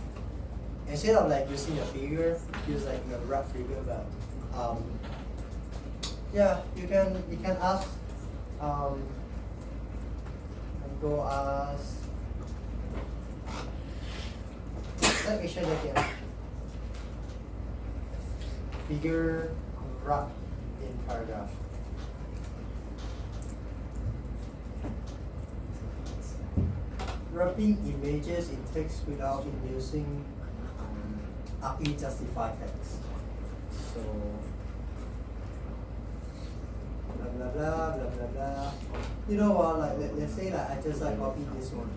Instead of like using a figure, use like a wrap figure. But yeah, you can ask and go ask. Let me show you again. Figure wrap in paragraph. Wrapping images in text without using API justify text. So blah blah blah blah blah blah. You know what? Like let's say that I just like copy this one.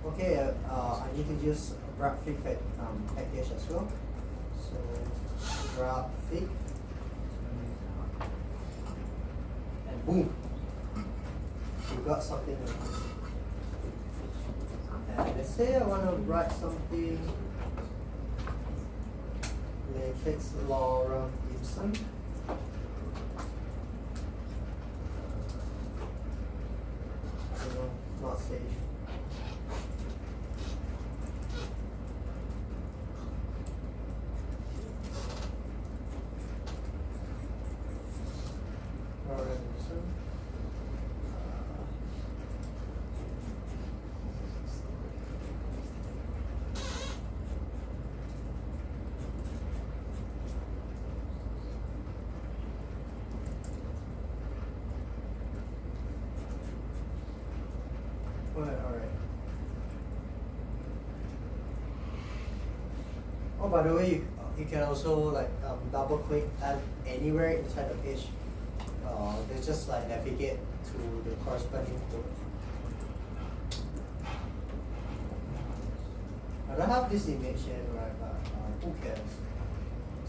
Okay, I need to use graphic package as well. So graphic and boom, you got something. And let's say I want to write something. LaTeX Lorem Ipsum. Not safe. Alright. Oh, by the way, you can also like double click at anywhere inside the page. They just like navigate to the corresponding code. I don't have this image yet, right? But who cares?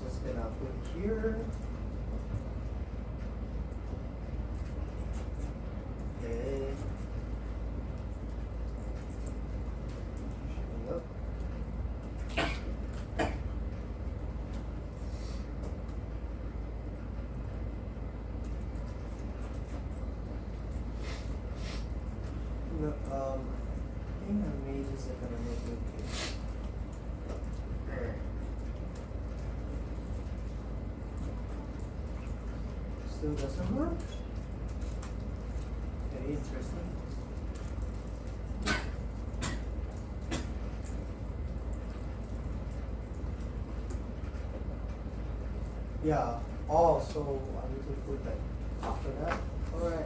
Just gonna put here. Okay. I think the images are gonna make it okay. Still doesn't work. Very interesting. Yeah. Oh, so I need to put that after that. All right.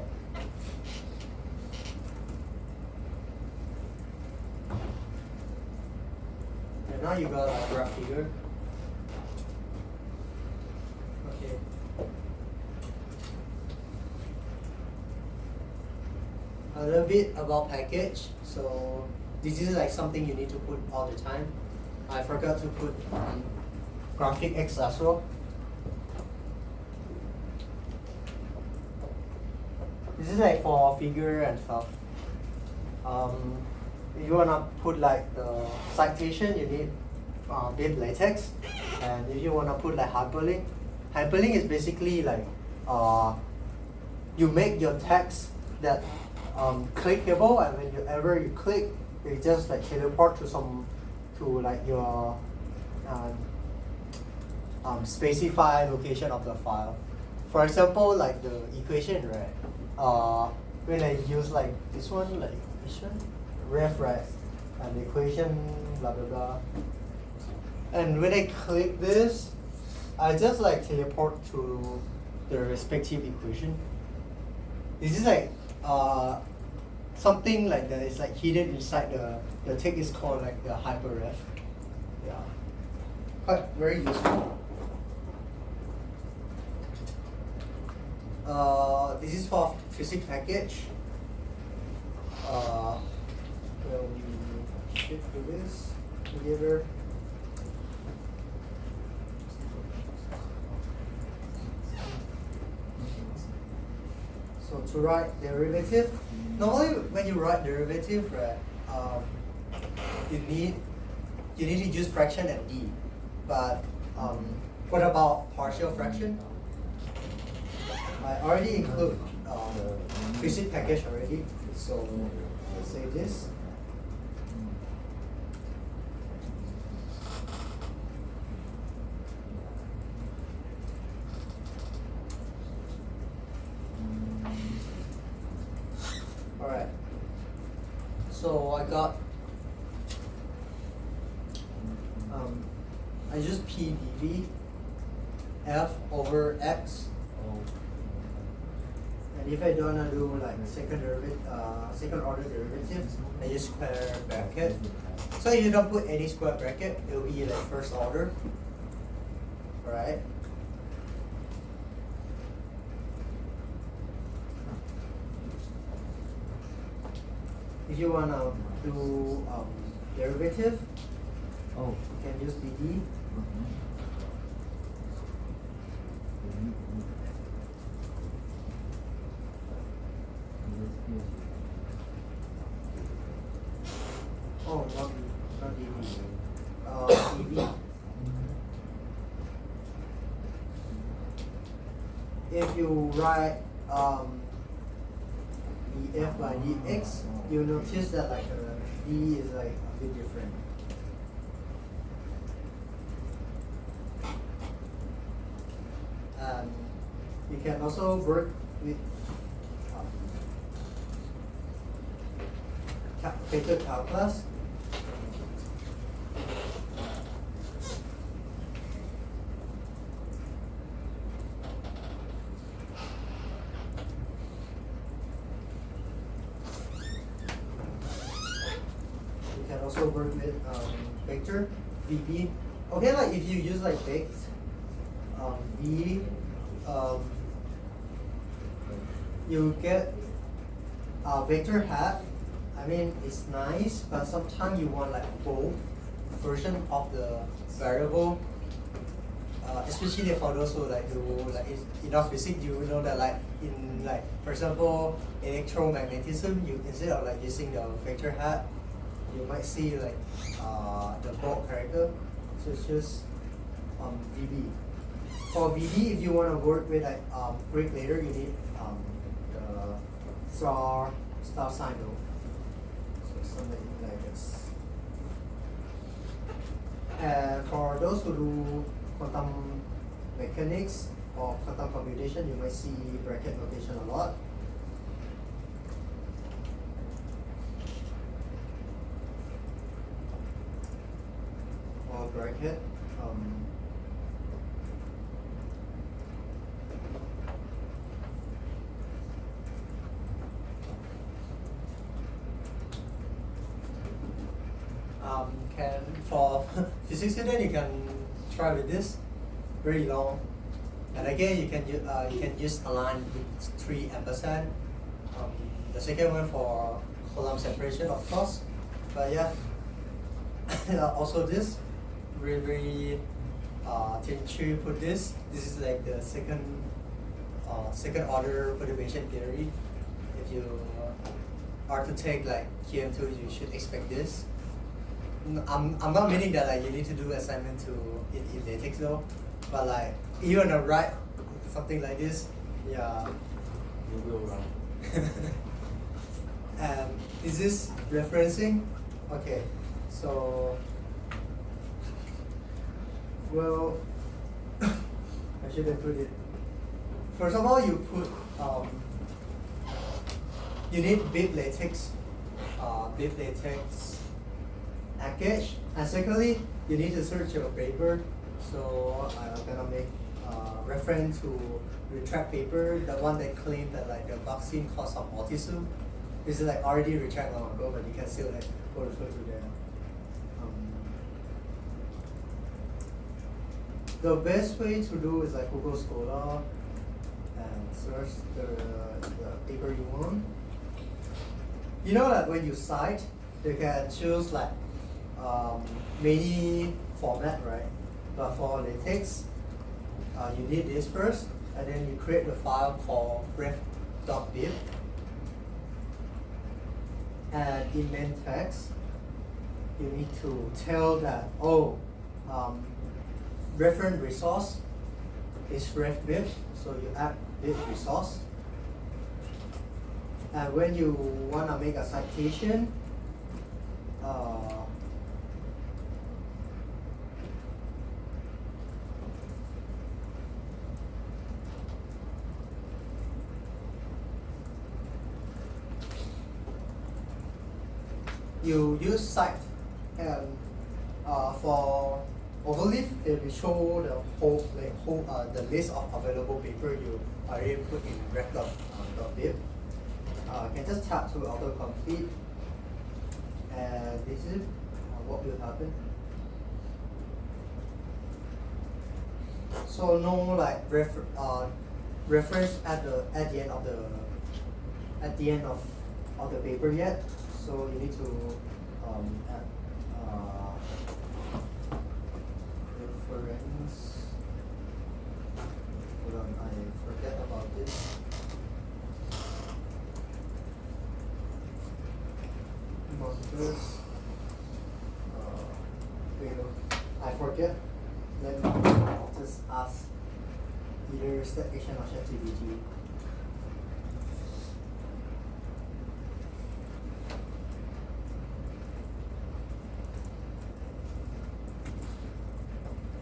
And now you got a graph figure. Okay. A little bit about package. So this is like something you need to put all the time. I forgot to put graphic X as well. This is like for figure and stuff. If you wanna put like the citation, you need bit LaTeX, and if you wanna put like hyperlink is basically like you make your text that clickable, and whenever you click, it just like teleport to to like your specify location of the file. For example, like the equation, right? When I use like this one, like equation, ref, right? And the equation, blah blah blah. And when I click this, I just like teleport to the respective equation. This is like something like that is like hidden inside the text is called like the hyperref. Yeah, quite very useful. This is for physics package. Well, we should do this together. So to write derivative, normally when you write derivative, right, you need to use fraction and d. But what about partial fraction? I already include the physics package already. So let's say this. Alright, so I got, I use PDV f over x, and if I don't want to do like second order derivative, I use square bracket. So if you don't put any square bracket, it will be like first order, alright? If you want to do derivative, you can use BD. Oh, not DD. DV. If you write df by dx, you notice that like d is like a bit different. And you can also work with vector calculus. Also work with vector VB. Okay, like if you use like vect V, you get a vector hat. I mean, it's nice, but sometimes you want like both version of the variable. Especially for those who like do like enough physics, you know that like in like for example electromagnetism, you instead of like using the vector hat, you might see like the bold character. So it's just VB. For VB, if you want to work with like Greek letter, you need the star sign though. So something like this. And for those who do quantum mechanics or quantum computation, you might see bracket notation a lot. Bracket. Can for physics student you can try with this, very long, and again you can use align with 3 ampersand. The second one for column separation, of course, but yeah. Also this. Very Tincture put this. This is like the second order perturbation theory. If you are to take like QM2, you should expect this. I'm not meaning that like you need to do assignment to in LaTeX though, but like if you wanna write something like this, yeah. You will run. And is this referencing? Okay, so Well, I should have put it. First of all, you put you need bib latex package, and secondly, you need to search your paper. So I'm gonna make reference to retract paper, the one that claimed that like the vaccine caused some autism. This is like already retract long ago, but you can still like go refer to the best way to do is like Google Scholar and search the paper you want. You know that when you cite, you can choose like many format, right? But for LaTeX, you need this first, and then you create the file called ref.bib. And in main text, you need to tell that, reference resource is ref.bib, so you add bib resource. And when you want to make a citation, you use cite, and for overleaf, it will show the list of available paper you already put in ref.bib. You can just tap to autocomplete, and this is what will happen. So no like reference at the end of the paper yet. So you need to add reference. Hold on, I forget about this. Monsters. Wait, I forget. Let me just ask either StatAction or ChatGPT.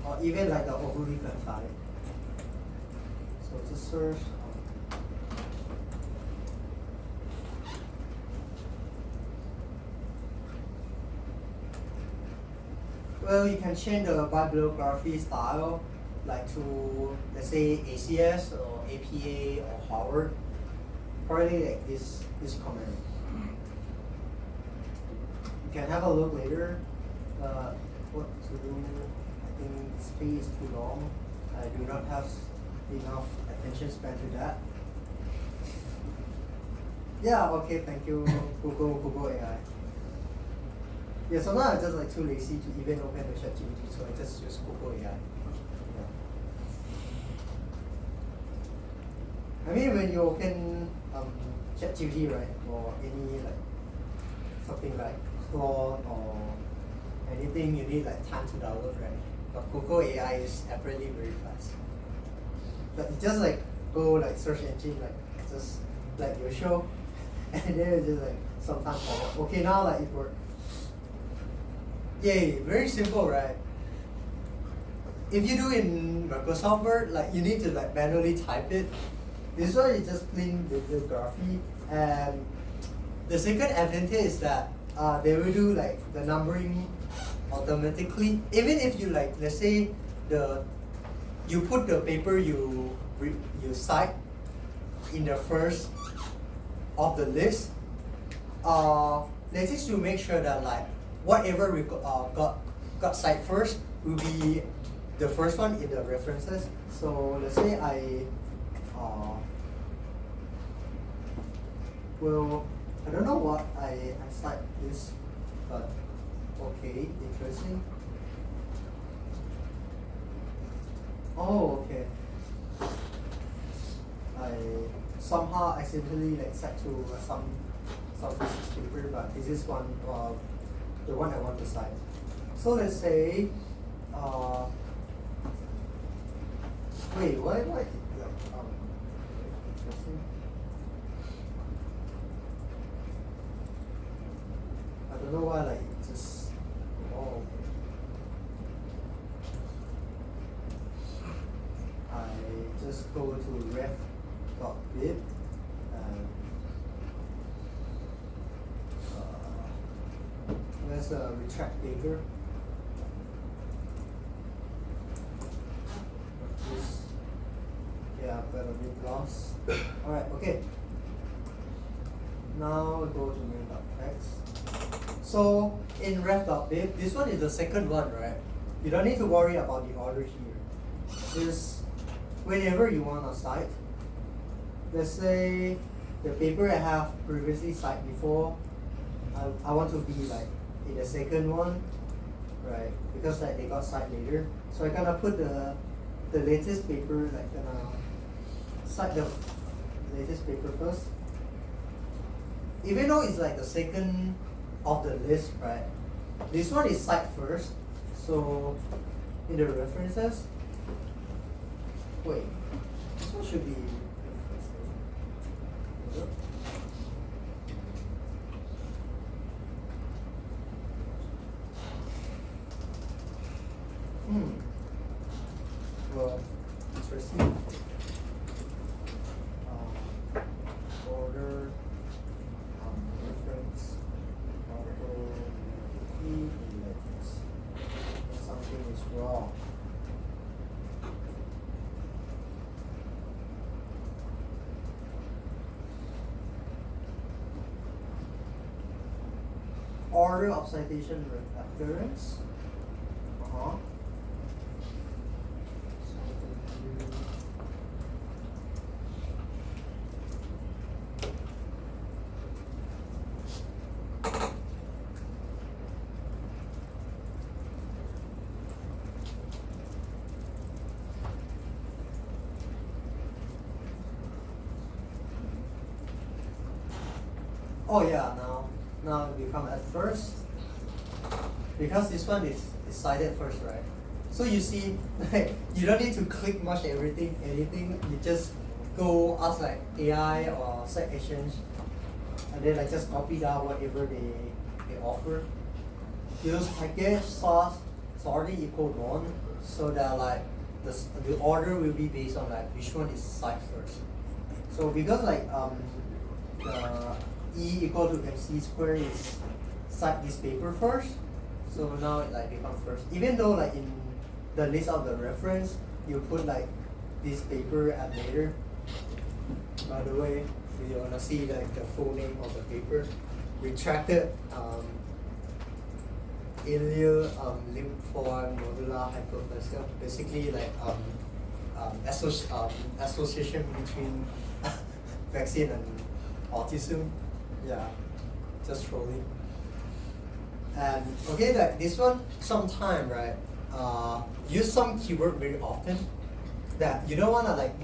Or even like the overleaf website. So just search. Well, you can change the bibliography style, like to, let's say, ACS or APA or Harvard. Probably like this command. You can have a look later. What to do? I think this page is too long. I do not have enough attention spent to that. Yeah, okay, thank you, Google AI. Yeah, sometimes I'm just like too lazy to even open the ChatGPT, so I just use Google AI. Yeah. I mean, when you open ChatGPT, right, or any like something like Claude or anything, you need like time to download, right? But Google AI is apparently very fast. But it just like go like search engine, like just like your show, and then it's just like sometimes okay, now like it works. Yay, very simple, right? If you do in Microsoft Word, like you need to like manually type it. This one is just clean bibliography, and the second advantage is that they will do like the numbering automatically. Even if you like, let's say you put the paper you cite in the first of the list. Let's just to make sure that like whatever we got cited first will be the first one in the references. So let's say I don't know what I cite this, but okay, interesting. Oh, okay. I somehow accidentally like cite to some physics paper, but this is one the one I want to cite. So let's say, wait, why interesting. I don't know why like just just go to ref.bib and let's retract paper. This, yeah, I've got a bit lost. Alright, okay. Now we go to main.text. So in ref.bib, this one is the second one, right? You don't need to worry about the order here. Just whenever you want to cite, let's say the paper I have previously cited before, I want to be like in the second one, right? Because like they got cite later. So I'm gonna put the latest paper, like gonna cite the latest paper first. Even though it's like the second of the list, right? This one is cite first. So in the references, wait, this one should be well, interesting. Order, reference, article, something is wrong. Order of citation appearance. Oh yeah, now it become at first, because this one is cited first, right? So you see, like, you don't need to click much anything. You just go ask like AI or Site Exchange, and then like just copy down whatever they offer. Use package source sorting equal none, so that like the order will be based on like which one is cite first. So because like the E equal to MC square is cite this paper first, so now it like becomes first. Even though like in the list of the reference, you put like this paper at later. By the way, if you wanna see like the full name of the paper, retracted ileal lymphoid nodular hyperplasia. Basically like association between vaccine and autism. Yeah, just trolling. And okay, like this one, sometime, right? Use some keyword very often that you don't wanna like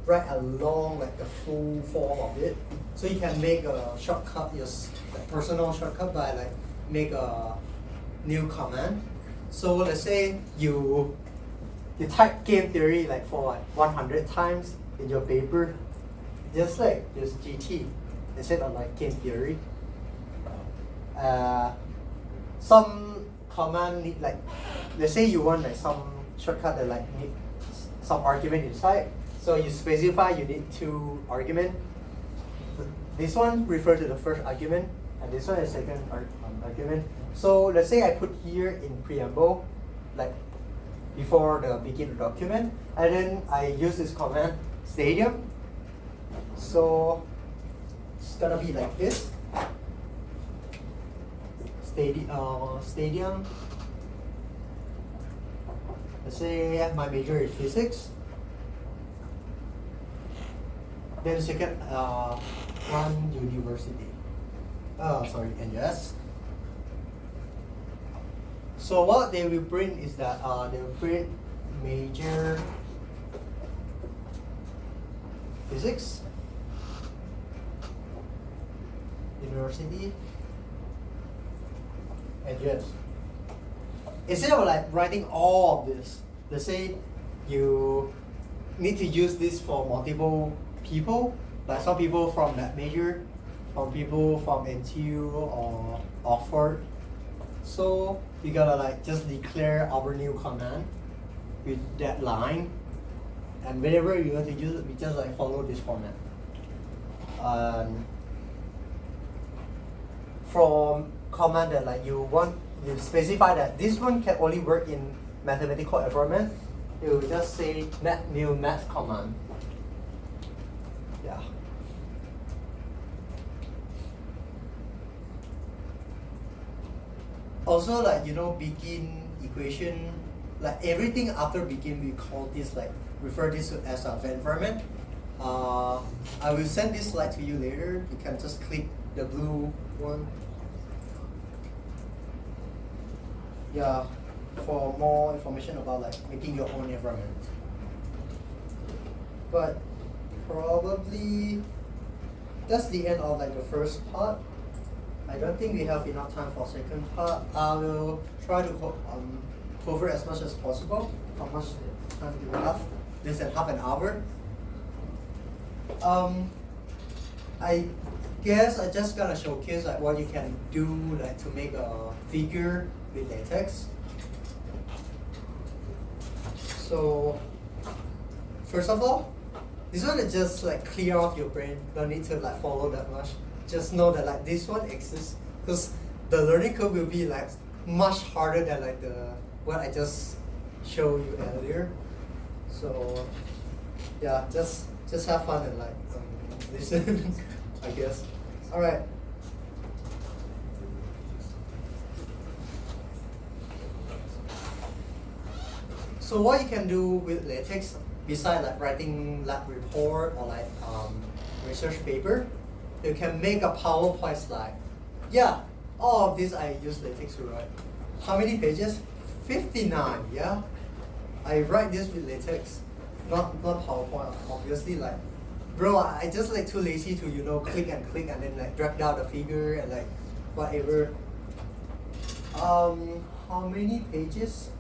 write a long, like the full form of it. So you can make a shortcut, your like personal shortcut by like make a new command. So let's say you type game theory like for like 100 times in your paper, just GT instead of like game theory. Some command need like, let's say you want like some shortcut that like need some argument inside. So you specify you need 2 argument. This one refer to the first argument, and this one is second argument. So let's say I put here in preamble, like before the begin document, and then I use this command stadium. So it's gonna be like this. Stadium. Let's say my major is physics. Then second, one university. NUS. So what they will print is that they will print major physics, university, NUS. Instead of like writing all of this, let's say you need to use this for multiple people, like some people from that major, some people from NTU or Oxford. So you gotta like just declare our new command with that line, And whenever you want to use it, we just like follow this format. From command that like you specify that this one can only work in mathematical environment, you just say new math command. Yeah. Also, like, you know, begin equation, like everything after begin, we call this like refer this as a environment. I will send this slide to you later. You can just click the blue one. Yeah, for more information about like making your own environment. But probably that's the end of like the first part. I don't think we have enough time for second part. I will try to cover as much as possible. How much time do we have? Less than half an hour. I guess I just gonna showcase like what you can do like to make a figure with LaTeX. So first of all, this one is just like clear off your brain. Don't need to like follow that much. Just know that like this one exists because the learning curve will be like much harder than like what I just showed you earlier. So yeah, just have fun and like listen, I guess. All right. So what you can do with LaTeX, besides like writing lab report or like research paper, you can make a PowerPoint slide. Yeah, all of this I use LaTeX to write. How many pages? 59, yeah? I write this with LaTeX, not PowerPoint, obviously. Like, bro, I just like too lazy to, you know, click and then like drag down the figure and like whatever. How many pages?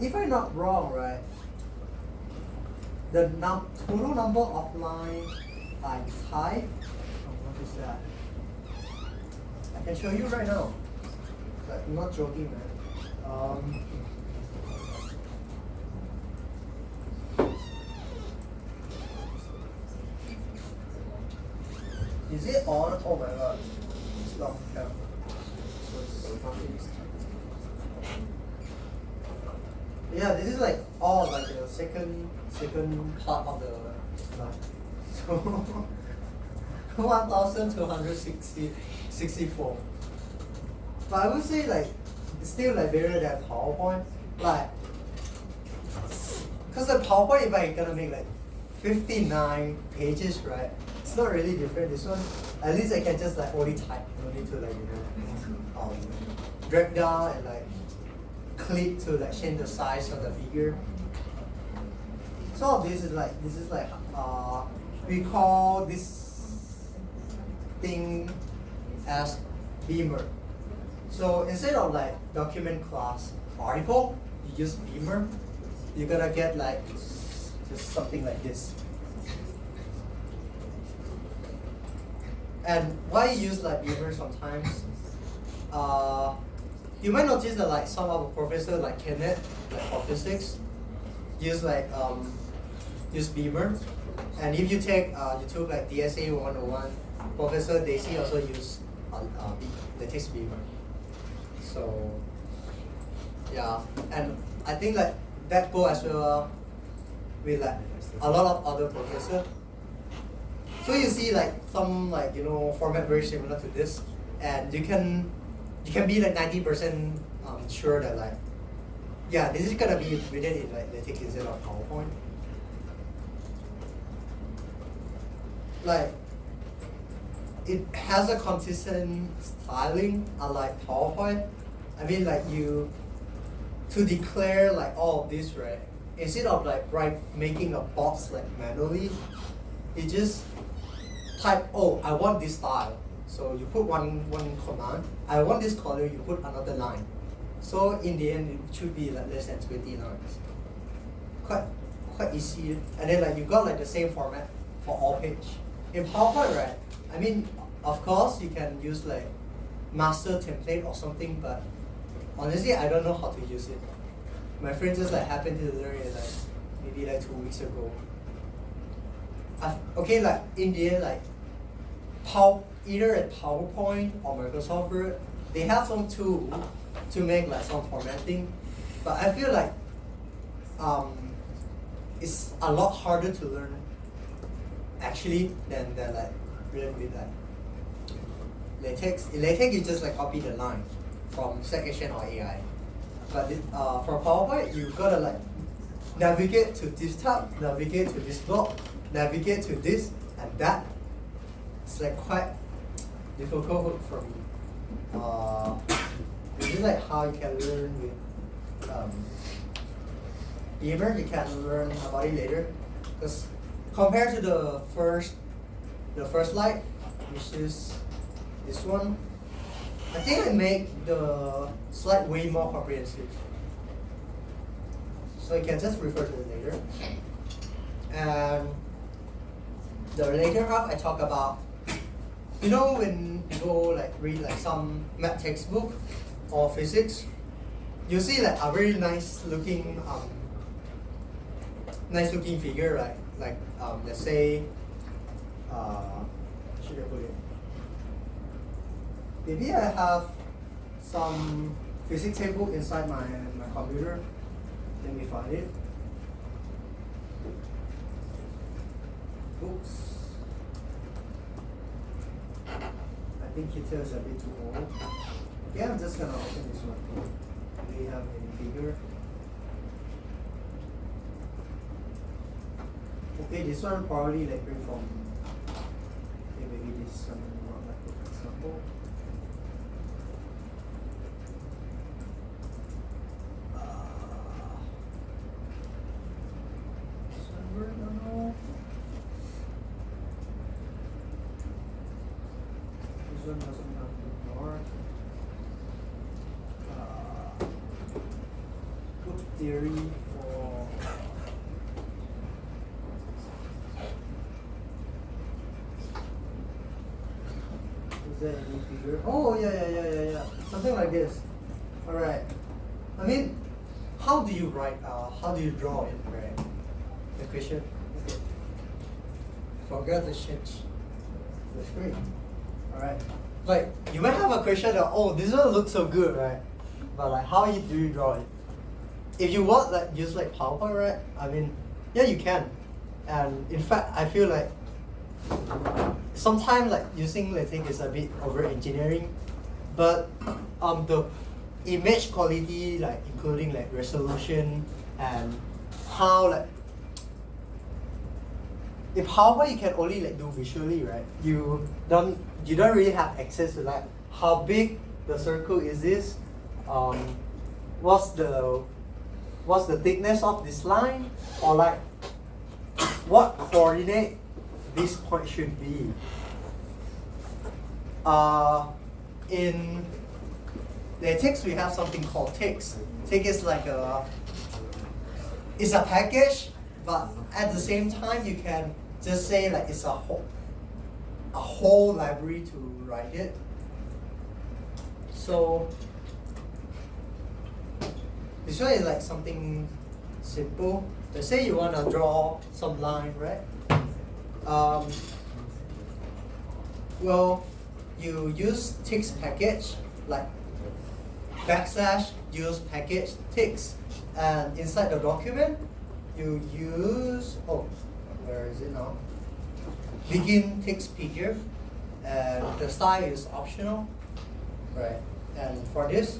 If I'm not wrong, right, the total number of lines I type, what is that? I can show you right now. Like, I'm not joking, man. Is it on? Oh my god. Stop. Yeah. Yeah, this is like all like the second part of the slide. So 1,264. But I would say like it's still like better than PowerPoint. Like, cause the PowerPoint if I gonna make like 59 pages, right? It's not really different. This one, at least I can just like only type. No need to like, you know, drag down and like click to like change the size of the figure. So this is like we call this thing as Beamer. So instead of like document class article, you use Beamer. You're gonna get like just something like this. And why you use like Beamer sometimes? You might notice that like some of the professors like Kenneth, like for physics, use Beamer. And if you took like DSA 101, Professor Daisy also use LaTeX Beamer. So yeah, and I think like that go as well with like a lot of other professors. So you see like some like, you know, format very similar to this, and you can be like 90% sure that like, yeah, this is gonna be written in like LaTeX instead of PowerPoint. Like, it has a consistent styling unlike PowerPoint. I mean like to declare like all of this, right, instead of like making a box like manually, you just type, oh, I want this style. So you put one command, I want this color, you put another line. So in the end, it should be like less than 20 lines. Quite easy. And then like you got like the same format for all page. In PowerPoint, right, I mean, of course you can use like master template or something, but honestly, I don't know how to use it. My friend just like happened to learn it like maybe like 2 weeks ago. okay, like in the end, like either at PowerPoint or Microsoft Word, they have some tool to make like some formatting, but I feel like it's a lot harder to learn actually than like learn with like LaTeX. In LaTeX, you just like copy the line from section or AI. But for PowerPoint, you gotta like navigate to this tab, navigate to this block, navigate to this and that. It's like quite difficult for me. This is like how you can learn with Beamer. You can learn about it later. Because compared to the first slide, which is this one, I think I make the slide way more comprehensive. So you can just refer to it later. And the later half I talk about, you know, when you go like read like some math textbook or physics, you see like a very nice looking figure, right? Like let's say should I put it? Maybe I have some physics table inside my computer. Let me find it. Oops. I think Kita is a bit too old. Yeah, I'm just gonna open this one. Do we have any figure? Okay, this one probably like bring from. Okay, maybe this one not like for example. I don't know. This one doesn't have the mark. Group theory for is there any figure? Oh yeah. Something like this. Alright. I mean, how do you write how do you draw it, right? The question. Okay. Forgot to change the screen. Alright. Like you might have a question that, oh, this one looks so good, right? But like how do you draw it? If you want like use like PowerPoint, right? I mean, yeah, you can. And in fact, I feel like sometimes like using LaTeX is a bit over engineering, but the image quality, like including like resolution and how like in PowerPoint you can only like do visually, right? You don't really have access to like how big the circle is this, what's the thickness of this line, or like what coordinate this point should be. In LaTeX we have something called text. Text is like it's a package, but at the same time you can just say like it's a whole library to write it. So this one is like something simple. Let's say you want to draw some line, right? Well, you use text package like / use package text, and inside the document you use where is it now? Begin text figure, and the style is optional, right? And for this,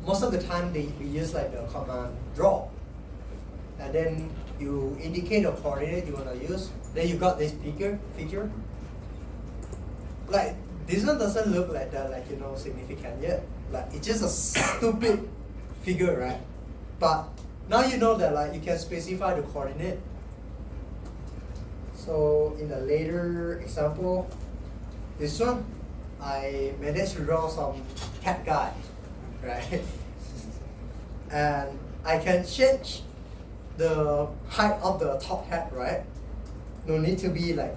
most of the time we use like the command draw, and then you indicate the coordinate you want to use. Then you got this figure. Like this one doesn't look like that, like significant yet. Like it's just a stupid figure, right? But now you know that like you can specify the coordinate. So in the later example, this one, I managed to draw some hat guy, right? And I can change the height of the top hat, right? No need to be like,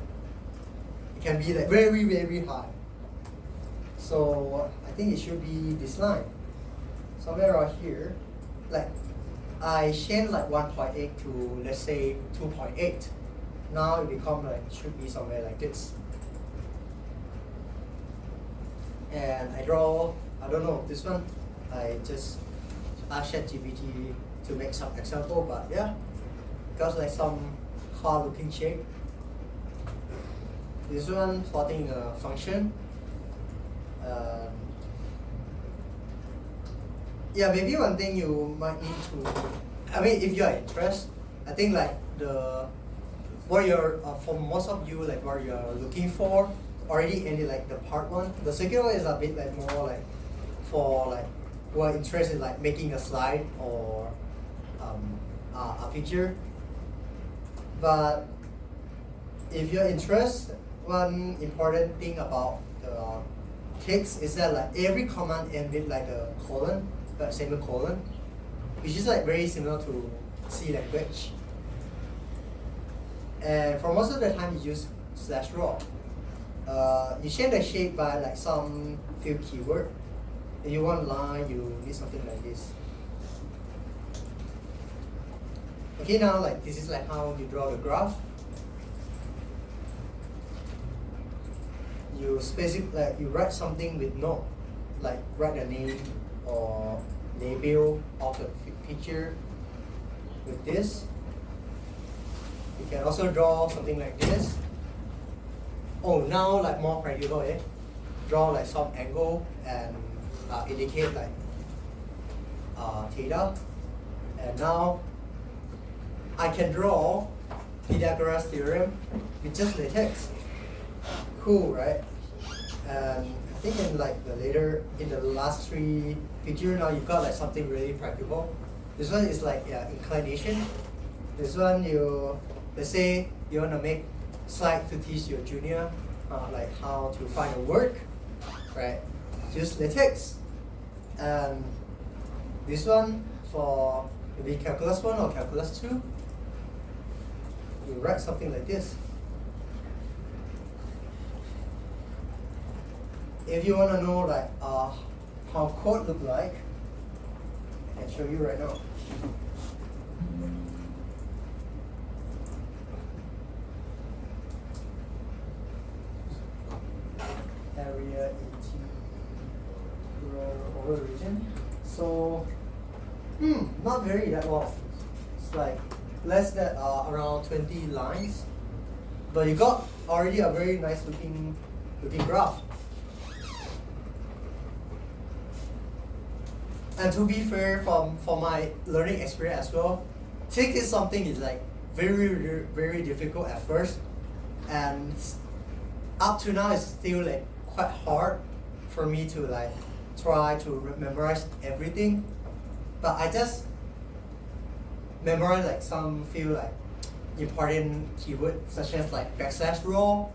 it can be like very, very high. So I think it should be this line. Somewhere around here, like I change like 1.8 to let's say 2.8. now it become like should be somewhere like this. And I draw, I don't know, this one, I just asked ChatGPT to make some example, but yeah, got like some hard looking shape. This one plotting a function. Yeah, maybe one thing you might need to, I mean, if you are interested, I think like what you're, for most of you, like what you're looking for, already ended like the part one. The second one is a bit like more like for like who are interested in like making a slide or a picture. But if you're interested, one important thing about the text is that like every command ends with like a colon, like semicolon, which is like very similar to C language. And for most of the time you use /raw. You change the shape by like some few keyword. If you want line, you need something like this. Okay, now like this is like how you draw the graph. You like you write something with note, like write the name or label of the picture with this. You can also draw something like this. Oh, now like more practical, eh? Draw like some angle and indicate like theta. And now I can draw Pythagoras theorem with just LaTeX. Cool, right? And I think in like in the last three picture now you got like something really practical. This one is like inclination. This one let's say you want to make slide to teach your junior like how to find a work, right? Just LaTeX. And this one for maybe calculus 1 or calculus 2, you write something like this. If you want to know like how code look like, I can show you right now. Area integral over region. So, not very that long. It's like less than around 20 lines, but you got already a very nice looking graph. And to be fair, from my learning experience as well, text is something is like very very difficult at first, and up to now it's still like quite hard for me to like try to memorize everything. But I just memorize like some few like important keywords such as like \raw,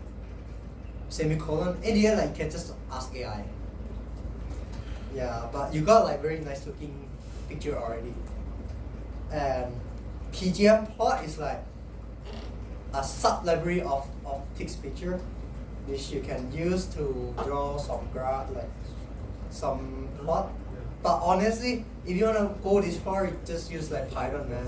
semicolon. In the end, like you can just ask AI. Yeah, but you got like very nice looking picture already. And PGM plot is like a sub library of text picture, which you can use to draw some graph, like some plot. But honestly, if you wanna go this far, you just use like Python, man.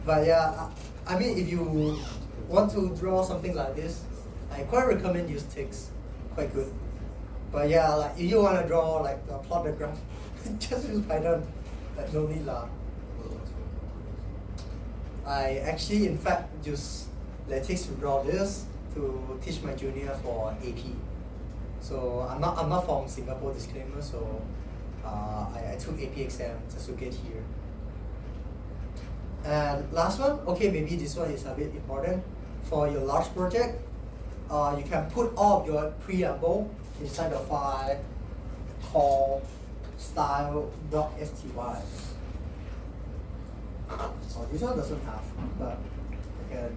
But yeah, I mean, if you want to draw something like this, I quite recommend use text. Quite good. But yeah, like if you wanna draw like plot the graph, just use Python. Like no need lah. I actually, in fact, use LaTeX to draw this to teach my junior for AP. So I'm not from Singapore, disclaimer. So I took AP exam just to get here. And last one, okay, maybe this one is a bit important for your large project. You can put all of your preamble inside the file called style.sty. Oh, this one doesn't have, but I can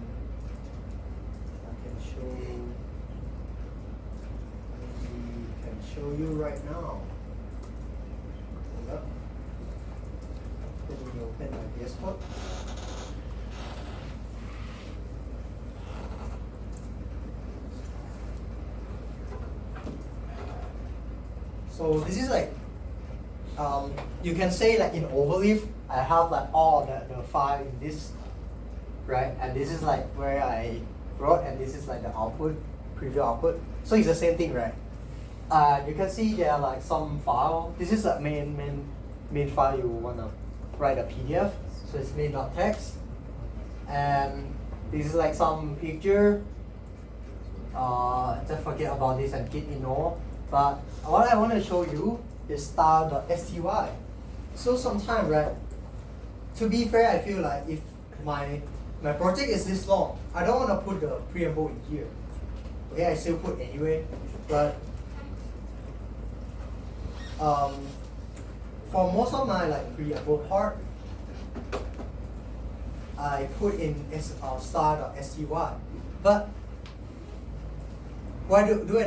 show you right now. Hold up. Let me open my VS Code. So this is like, you can say like in overleaf, I have like all the file in this, right? And this is like where I wrote, and this is like the output, preview output. So it's the same thing, right? You can see there are like some file. This is the main file you wanna write a PDF. So it's main.txt, and this is like some picture. Just forget about this and git ignore. But what I want to show you is style.sty. So sometimes, right? To be fair, I feel like if my project is this long, I don't want to put the preamble in here. Okay, I still put anyway, but for most of my like preamble part, I put in style.sty. But why do I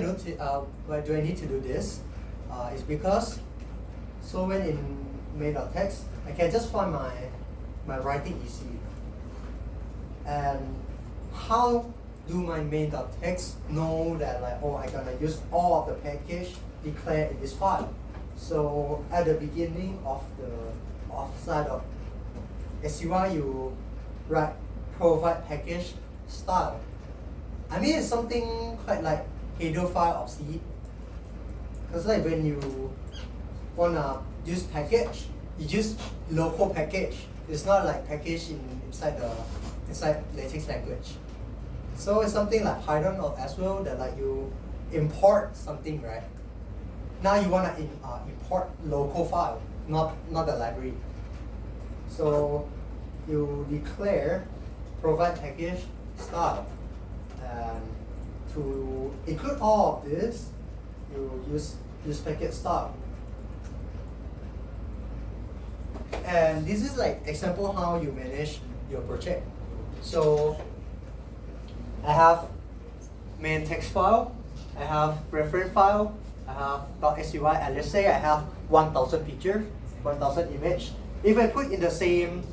need to do this? It's because so when in main.txt, I can just find my writing easy. And how do my main.txt know that like, oh, I'm gonna use all of the package declared in this file? So at the beginning of style.sty, you write provide package style. I mean, it's something quite like header file of C. Because like when you wanna use package, you use local package. It's not like package inside LaTeX language. So it's something like Python or as well that like you import something, right? Now you wanna import local file, not the library. So you declare provide package style, and to include all of this, you use package style. And this is like example how you manage your project. So I have main text file, I have reference file, I have .sty, and let's say I have 1,000 picture, 1,000 image. If I put in the same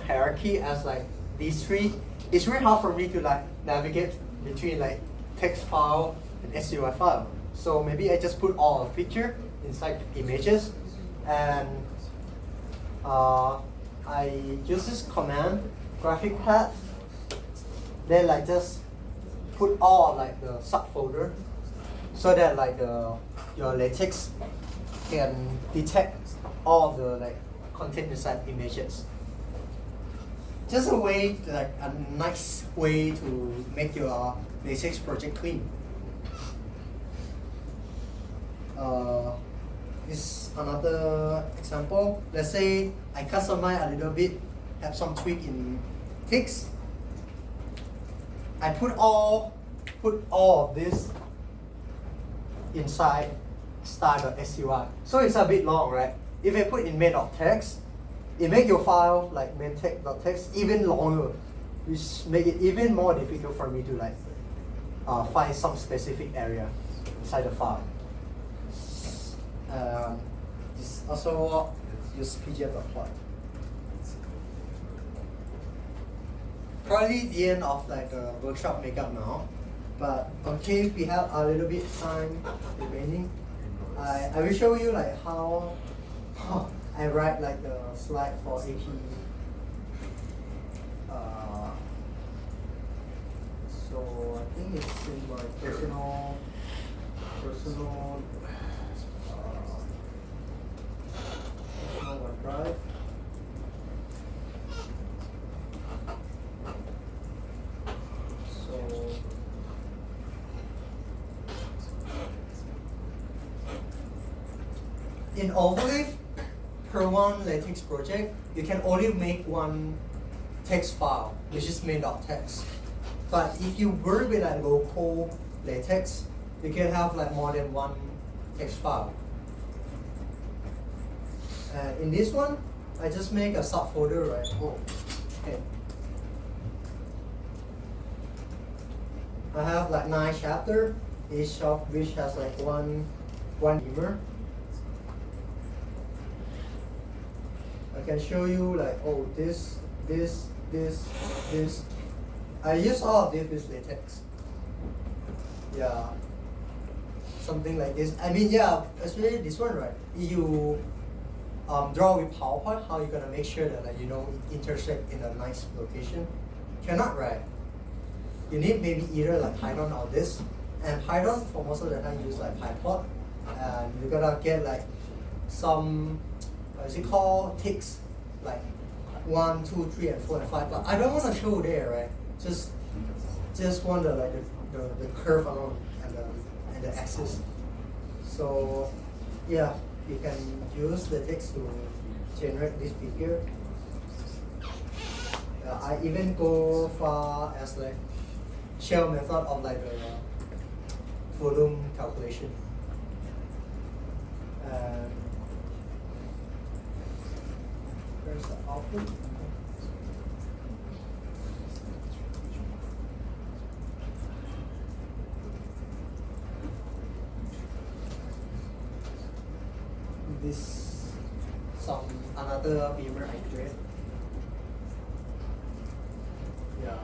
hierarchy as like these three, it's very hard for me to like navigate between like text file and SCY file. So maybe I just put all of picture inside the images, and I use this command graphic path. Then like just put all of like the subfolder, so that like your LaTeX can detect all of the like content inside images. Just a way, like a nice way to make your LaTeX project clean. This another example. Let's say I customize a little bit, have some tweak in text. I put all of this inside style.sty. So it's a bit long, right? If I put in main.txt, it make your file like main.txt even longer, which make it even more difficult for me to like find some specific area inside the file. This also use pgf.plot. Probably the end of like the workshop makeup now, but okay, we have a little bit time remaining. I will show you like how I write like the slide for AP. So I think it's in my personal OneDrive. So in Overleaf, per one LaTeX project, you can only make one text file, which is main.txt. But if you work with a local LaTeX, you can have like more than one text file. In this one, I just make a subfolder, right? Oh, okay. I have like 9 chapters, each of which has like one beamer. I can show you like, oh, this. I use all of this with LaTeX. Yeah, something like this. I mean, yeah, especially this one, right? You draw with PowerPoint, how you gonna make sure that like, you don't intersect in a nice location? Cannot, right? you need maybe either like Python or this. And Python for most of the time use like PyPort. And you're gonna get like some, what is it called, ticks, like 1, 2, 3, and 4, and 5. But I don't want to show there, right? Just want the like the curve along and the axis. So yeah, you can use the text to generate this figure. I even go far as like shell method of like the volume calculation. And there's the output. This another beamer I create. Yeah.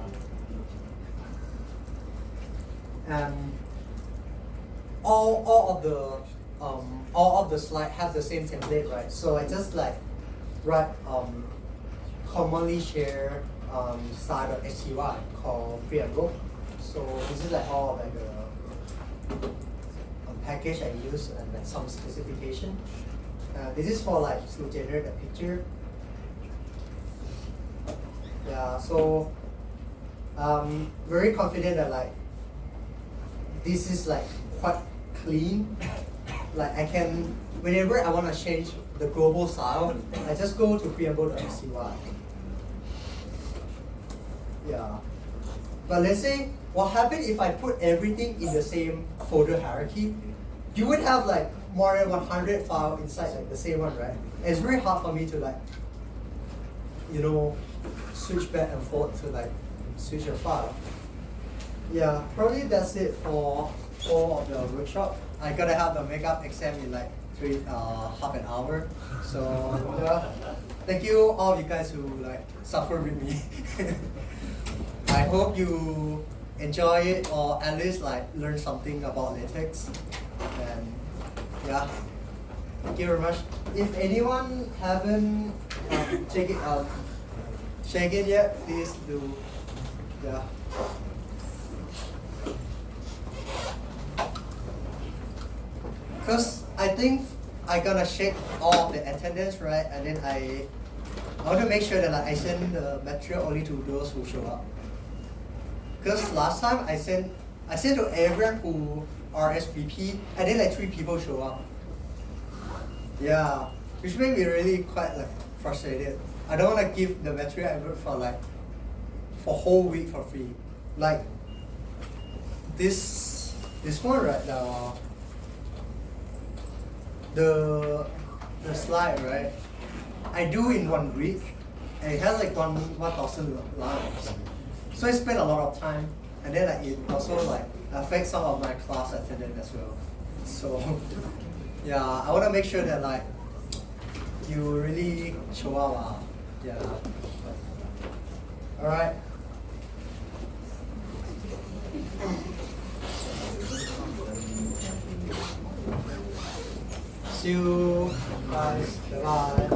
And all of the slide have the same template, right? So I just like write commonly shared style.html called preamble. So this is like all like a package I use and like some specification. This is for like to generate a picture. Yeah, so very confident that like this is like quite clean. Like I can, whenever I want to change the global style, I just go to preamble.html. Yeah. But let's say what happens if I put everything in the same folder hierarchy? You would have like more than 100 files inside like the same one, right? And it's very hard for me to like, you know, switch back and forth to like switch a file. Yeah, probably that's it for all of the workshop. I gotta have the makeup exam in like half an hour. So yeah, thank you all you guys who like suffer with me. I hope you enjoy it or at least like learn something about LaTeX. And yeah, thank you very much. If anyone haven't check it yet, please do. Yeah. Because I think I gonna check all the attendance, right? And then I want to make sure that like, I send the material only to those who show up. Because last time I sent to everyone who RSVP, and then like 3 people show up. Yeah, which made me really quite like frustrated. I don't want to give the material I wrote for whole week for free. Like this one right now. The slide, right? I do in 1 week, and it has like 1,000 lines. So I spend a lot of time, and then like it also like affects some of my class attendance as well. So yeah, I want to make sure that like you really show up. Yeah. All right. See you guys. Bye.